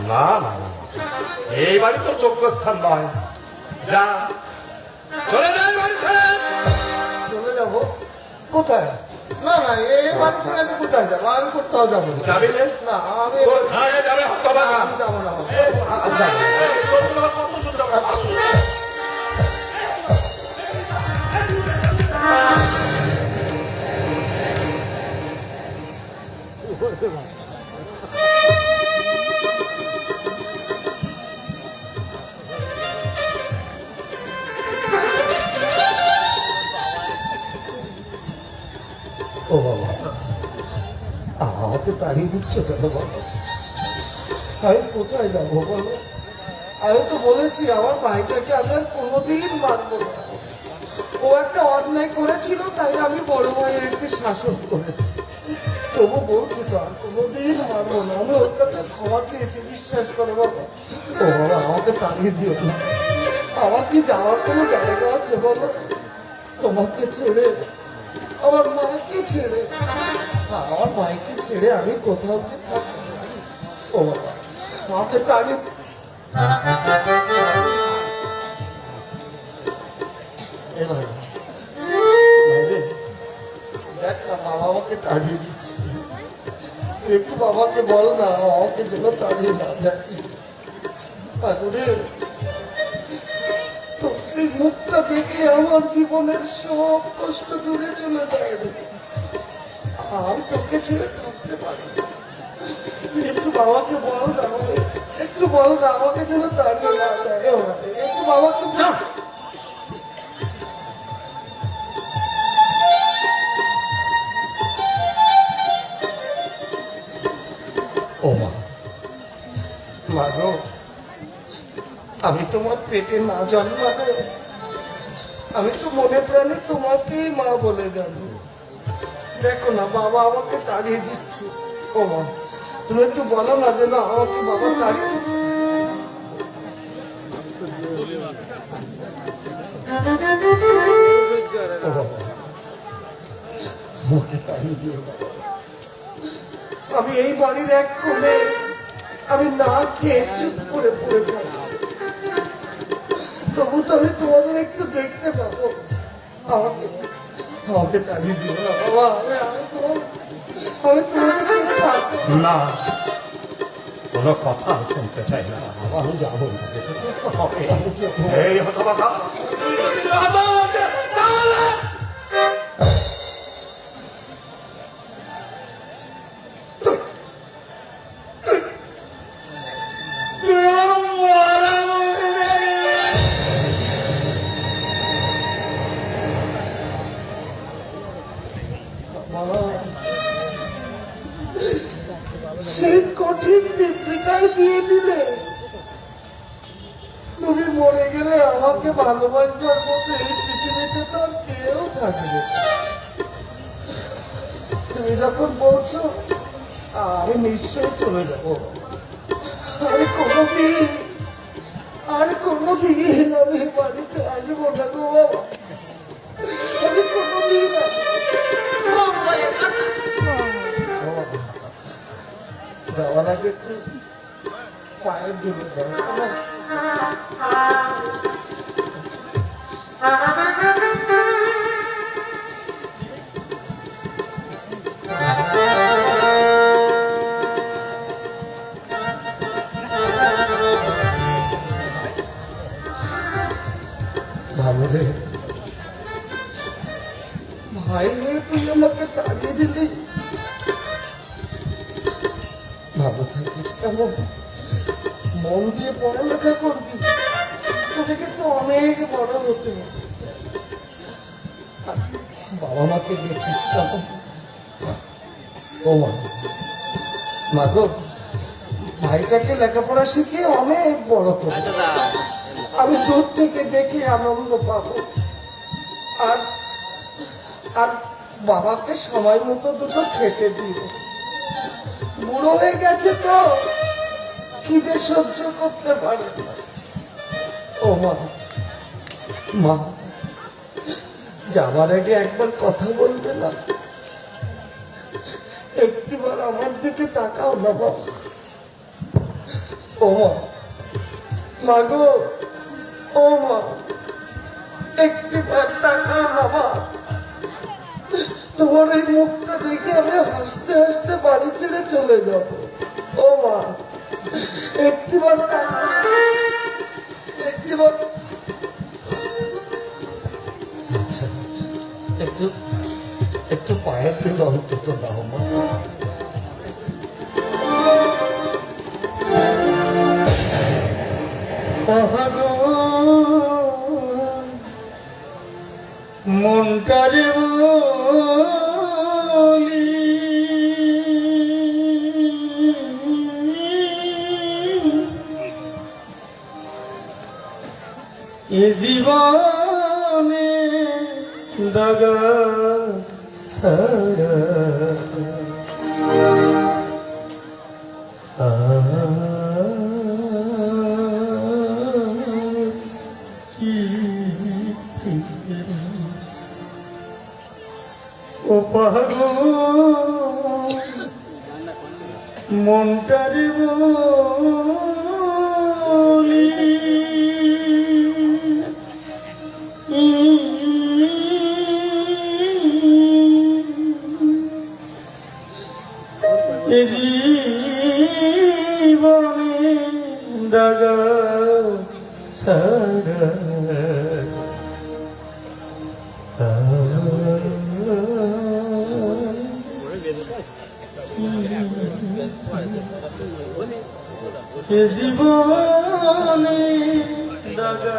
না না না, এই বাড়ি তোর যোগ্য স্থান নয়। যা, চলে যা এই বাড়ি ছেড়ে। চলে যাবো? কোথায়? না না, এই বাড়ি ছেড়ে আমি কোথায় যাবো? আমি কোথাও যাবো না। যাবি না? না, আমি তোর ঘাড়ে যাবে হতভাগা। আমি যাবো না। আমি যাবো না। এই, তোর জন্য আমার কত সুন্দর কথা। ও বাবা, আমাকে তাড়িয়ে দিচ্ছ কেন বাবা? আমি কোথায় যাবো বলো? আমি তো বলেছি আমার ভাইটাকে আমি আর কোনোদিন মারবো না। ও একটা অন্যায় করেছিল, তাই আমি বড় ভাইকে শাসন করেছি। তবু বলছি তো আর কোনোদিন মারবো না। আমি ওর কাছে ক্ষমা চেয়েছি, বিশ্বাস করো বাবা। ও বাবা, আমাকে তাড়িয়ে দিও না। আমার কি যাওয়ার কোনো জায়গা আছে বলো? তোমাকে ছেড়ে, আমার মাকে ছেড়ে, আমার ভাইকে ছেড়ে আমি কোথাও কি থাকবো? ও বাবা, আমাকে তাড়িয়ে এবার ভাইরে, দেখ না বাবা আমাকে তাড়িয়ে দিচ্ছে। তুই একটু বাবাকে বল না আমাকে যেন তাড়িয়ে না দেয়। ঠাকুরে, তোর এই মুখটা দেখে আমার জীবনের সব কষ্ট দূরে চলে যায় রে। আর তোকে ছেড়ে থাকতে পারি না। তুই একটু বাবাকে বল না ভাই, একটু বল না আমাকে যেন তাড়িয়ে না দেয়। ও ভাই, একটু বাবাকে বল। ও মা, মা গো, আমি তোমার পেটে না জন্মালে আমি তো মনে প্রাণে তোমাকেই মা বলে জানি। দেখো না বাবা আমাকে তাড়িয়ে দিচ্ছে, ও মা, তুমি একটু বলো না যে না আমাকে বাবা তাড়িয়ে ও বাবা, আমাকে তাড়িয়ে দিও না। আমি এই বাড়ির এক কোণে আমি না খেয়ে চুপ করে পড়ে থাকি, তবু তো আমি তোমাদের একটু দেখতে পাবো। আমাকে আমাকে তাড়িয়ে দিও না বাবা, আমি তোমাদের সাথে থাকবো। না, কোনো কথা শুনতে চাই না। আমি যাবো না, যেতে তো হবে, আমি যাবো। এই হতভাগা, তুই যদি রাজা আছে, তাহলে তুই আমার মরা মরে সেই কঠিন দিব্যিটাই দিয়ে দিলে। তুমি মরে গেলে আমাকে ভালোবাসবার মতো এই পৃথিবীতে তো আর কেউ থাকবে। তুমি যখন বলছো আমি নিশ্চয়ই চলে যাব। আর কোনোদিন আমি বাড়িতে আসবো না গো বাবা, আমি কোনোদিন যাওয়ার আগে একটু পায়ের দিকে ভালো রে ভাই রে, তুই আমাকে তাড়িয়ে দিলি। ভালো থাকিস, কেমন মন দিয়ে পড়ালেখা করবি, তোকে কিন্তু অনেক বড় হতে হবে। আর বাবা মাকে দেখিস কেমন। ও মা গো, ভাইটাকে লেখাপড়া শিখিয়ে অনেক বড় করে আমি দূর থেকে দেখে আনন্দ পাবো। আর আর বাবাকে সময় মতো দুটো খেতে দিব। বুড়ো হয়ে গেছে তো খিদে সহ্য করতে পারে না। ও মা, যাওয়ার আগে একবার কথা বলবে না? একটিবার আমার দিকে তাকাও না বাবা। ও মা গো, ও মা, একটিবার তাকাও বাবা। তোমার এই মুখটা দেখে আমি হাসতে হাসতে বাড়ি ছেড়ে চলে যাব। ও মা, একটিবার একটিবার আচ্ছা, একটু একটু পায়ের দিল অন্তত দাও মা। মনটারে বলি এ জীবনে দাগা ছাড়া ও পাগল মনটারে বলি এ জীবনে দাগা ছাড়া এ জীবনে দাগা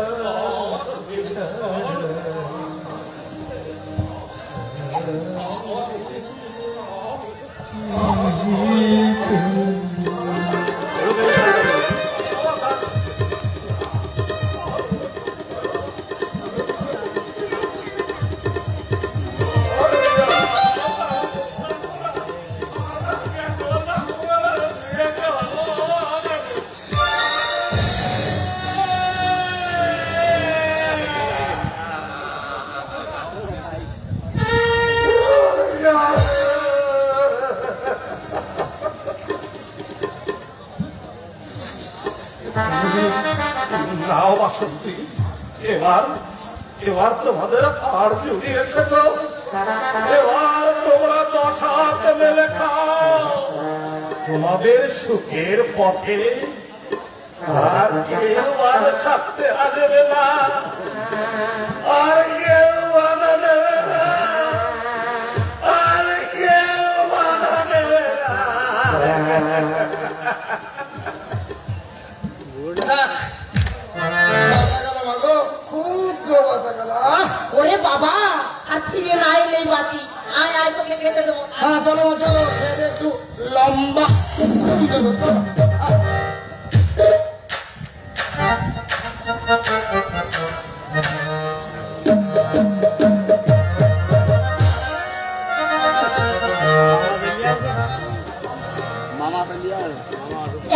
নাও বাসন্তী, এবার এবার তোমাদের আর জুড়িয়েছে তো, এবার তোমরা 10 হাত মেলে খাও তোমাদের সুখের পথে, আর কেউ আর ছাড়তে আসবে না, আর কেউ বাধা দেবে না, আর কেউ বাধা দেবে না। খুব জোর বাঁচা গেল। ওরে বাবা, আর ফিরে না এলেই বাঁচি। আয় আয়, তোকে খেতে দেবো। হ্যাঁ চলো মা, চলো খেয়ে দে একটু লম্বা। চলো, চলো।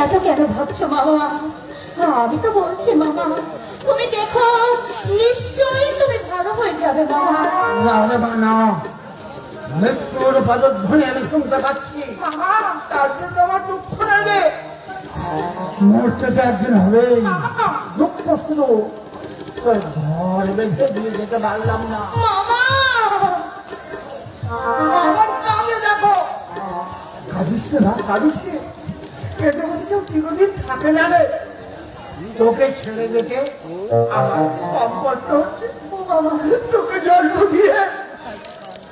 এত কেন ভাবছো মামা? আমি তো বলছি মামা, তুমি দেখো নিশ্চয়ই তুমি ভালো হয়ে যাবে মামা। না রে মা, না। মৃত্যুর পদধ্বনি আমি শুনতে পাচ্ছি। মামা, তার জন্য আমার দুঃখ নেই রে। মরতে তো একদিন হবেই। দুঃখ শুধু তোর ঘর বেঁধে দিয়ে যেতে পারলাম না। মামা, আমার কাজে দেখো। কাঁদিস না, কাঁদিস নে। কেঁদে বসে কেউ চিরদিন থাকে না রে। তোকে ছেড়ে যেতে আমার কম কষ্ট হচ্ছে। তোকে জন্ম দিয়ে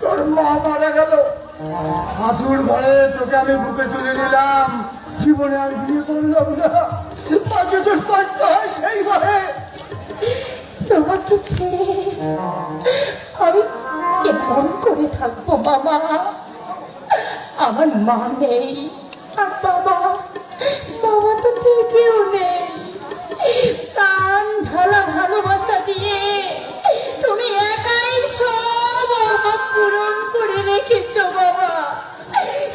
তোর মা মারা গেল, শাশুর ঘরে তোকে আমি বুকে তুলে নিলাম, জীবনে আর বিয়ে করলাম না। মাঝে তোর কষ্ট হয় সেই ভয়ে। তোমাকে ছেড়ে আমি কেমন করে থাকবো মামা? আমার মা নেই, আর বাবা তো থেকেও নেই। প্রাণ ঢালা ভালোবাসা দিয়ে তুমি একাই সব অভাব পূরণ করে রেখেছো বাবা।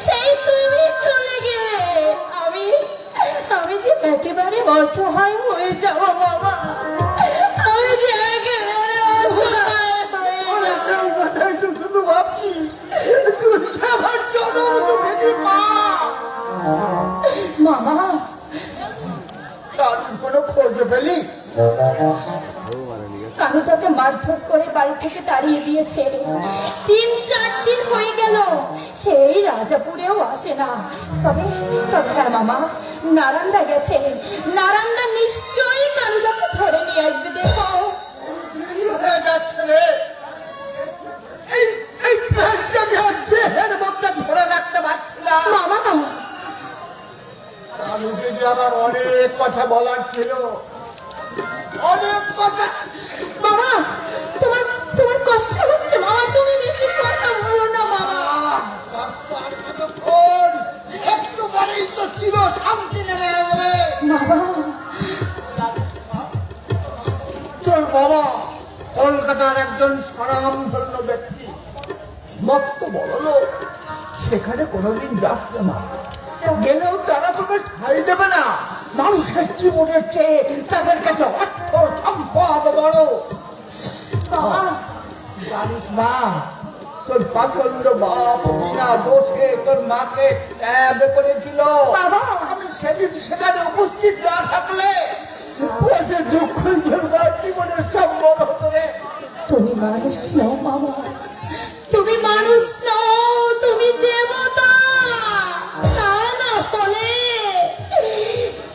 সেই তুমি চলে গেলে আমি যে একেবারে অসহায় হয়ে যাবো বাবা। আমি যে একেবারে অসহায় হয়ে যাবো। শুধু ভাবছি তুই আমার জনম তোকে মা। মামা, তার কোনো খোঁজ পেলি? কানু তাকে মারধর করে বাড়ি থেকে তাড়িয়ে দিয়েছে। 3-4 দিন হয়ে গেল, সেই রাজাপুরেও আসে না। তবে হ্যাঁ মামা, নারান্দা গেছে। নারান্দা নিশ্চয়ই কানুদাকে ধরে নিয়ে আসবে। দেখো দেরি হয়ে যাচ্ছে রে। এই প্যান্টটাকে আর দেহের মধ্যে ধরে রাখতে পারছি না। মামা, কানুকে যে আমার অনেক কথা বলার ছিল, অনেক কথা। মামা, তোমার কষ্ট হচ্ছে মামা, তুমি বেশি কথা বলো না মামা। একটু পরেই তো চির শান্তি নেমে আসবে। মামা, তোর বাবা কলকাতার একজন স্বনামধন্য ব্যক্তি, মস্ত বড় লোক। সেখানে কোনোদিন যাস না, গেলেও তারা তোকে ঠাই দেবে না। মানুষের জীবনের চেয়ে তাদের কাছে অর্থ সম্পদ বড়। মামা, জানিস মা, তোর প্রচন্ড বাপ বিনা দোষে তোর মাকে ত্যাগ করেছিল। বাবা! আমি সেদিন সেখানে উপস্থিত না থাকলে বসে দুঃখ ঝেলবার জীবনের সম্ভব হতো রে। তুমি মানুষ নও মামা, তুমি মানুষ নও, তুমি দেবতা। তা না হলে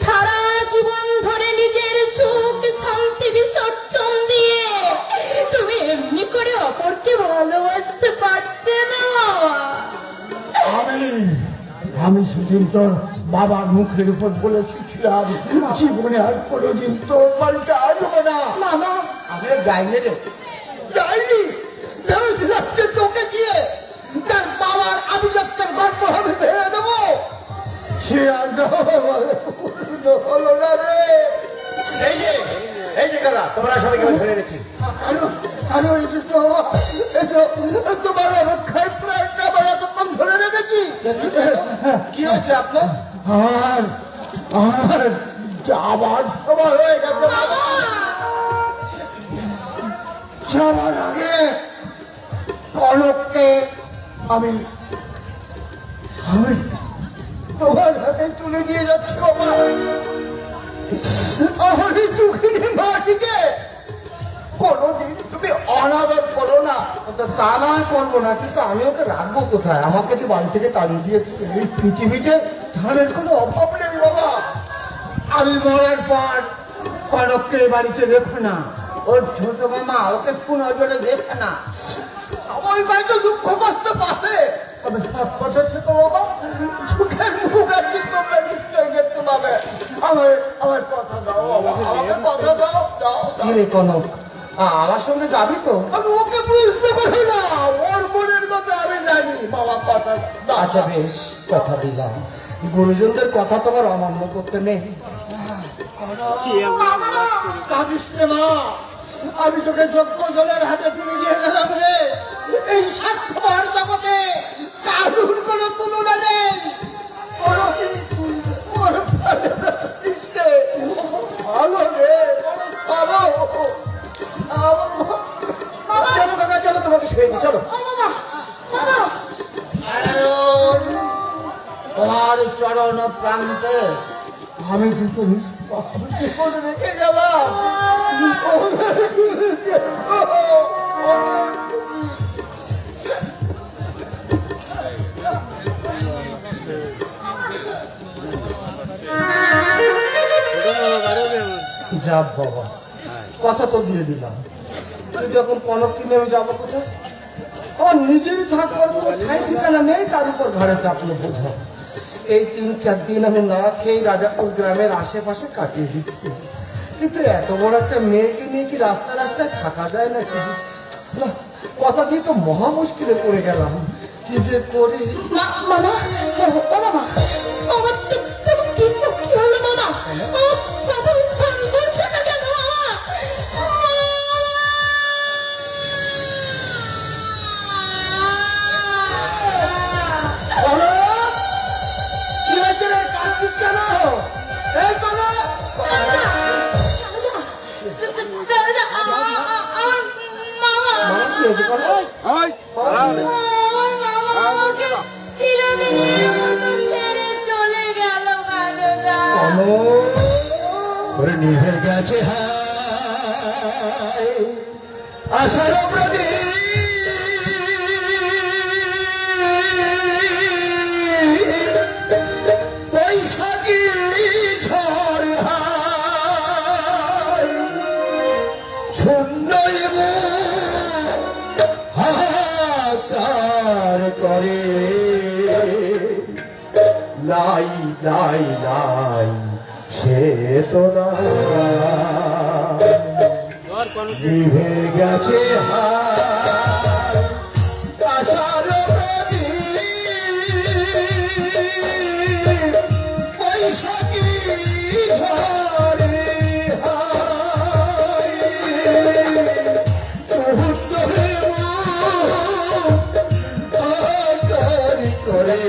সারা জীবন ধরে নিজের সুখ শান্তি বিসর্জন দিয়ে তুমি এমনি করে অপরকে ভালোবাসতে পারতে না বাবা। আমি সেদিন তোর বাবার মুখের উপর বলেছিলাম জীবনে আর কোনোদিন তোর বাড়িতে আসবো না। মামা, আমি যাইনি রে, যাইনি। ভেবেছিলাম যে তোকে দিয়ে তার বাবার আভিজাত্যের গল্প হবে ভেবে দেবো। সে আর হলো না রে। এই যে কাকা, তোমরা সবাইকে আমি ধরে এনেছি। তোমার অপেক্ষায় প্রাণটা আমার এতক্ষণ ধরে রেখেছি। কি হয়েছে আপনার? আমার যাবার সময় হয়ে গেছে বাবা। যাবার আগে কনককে আমি তোমার হাতে তুলে দিয়ে যাচ্ছি বাবা। আমার এই চোখের মাটিকে কোনোদিন তুমি অনাদর করো না। তা নয় করবো না, কিন্তু আমি ওকে রাখবো কোথায়? আমার কাছে বাড়ি থেকে তাড়িয়ে দিয়েছি। এই পৃথিবীতে ধানের কোনো অভাব নেই বাবা। আমি মরার পর কনককে এ বাড়িতে রেখো না। ওর ছোট মামা ওকে কোন নজরে দেখে না। আমার বাড়িতে দুঃখ কষ্ট পাবে, তবে সব কথা থেকে বাবা সুখের মুখ আছে, তোমরা নিশ্চয়ই দেখতে পাবে। আমার কথা দাও বাবা, আমাকে কথা দাও। কি রে কনক, আমার সঙ্গে যাবি তো? আমি ওকে বুঝতে পারি না, ওর মনের কথা আমি জানি বাবা। কথা আচ্ছা বেশ, কথা দিলাম। গুরুজনদের কথা তোমার অমান্য করতে নেই। কাঁদিস রে মা, আমি তোকে যোগ্য জলের হাতে তুলে দিয়ে গেলাম রে। এই স্বার্থপর জগতে কারুর কোনো তুলনা নেই। ভালো রে, ভালো। চলো কাকা, চলো তোমাকে শুয়ে দিই, চলো। তোমার চরণ প্রান্তে আমি দুটো নিষ্পাপ রেখে গেলাম। যা বাবা, কথা তো দিয়ে দিলাম, তুই যখন কনক কিনে আমি যাবো কোথায়? আমার নিজেরই থাকবার কোনো ঠাই ঠিকানা নেই, তার উপর ঘরে চাপলো বোঝা। এই 3-4 দিন আমি না খেয়ে রাজাপুর গ্রামের আশেপাশে কাটিয়ে দিচ্ছি, কিন্তু এত বড় একটা মেয়েকে নিয়ে কি রাস্তায় রাস্তায় থাকা যায় নাকি? না, কথা দিয়ে তো মহা মুশকিলে পড়ে গেলাম, কি যে করি। মামা, ও মামা, তোমার কি হলো মামা? ও কথা বলছো না কেন মামা? কি হয়েছে রে, কাঁদছিস কেন? এই কনক, আমার মামা, কি হয়েছে কনক? আমার মামা আমাকে চিরদিনের মতো ছেড়ে চলে গেল দাদা। ওরে নিভে গেছে আশার প্রদীপ, বৈশাখী ঝড় শূন্য হাহাকার করে, নাই নাই নাই সে তো না, নিভে গেছে আশার প্রদীপ, বৈশাখী ঝড়ে সমুদ্রে করে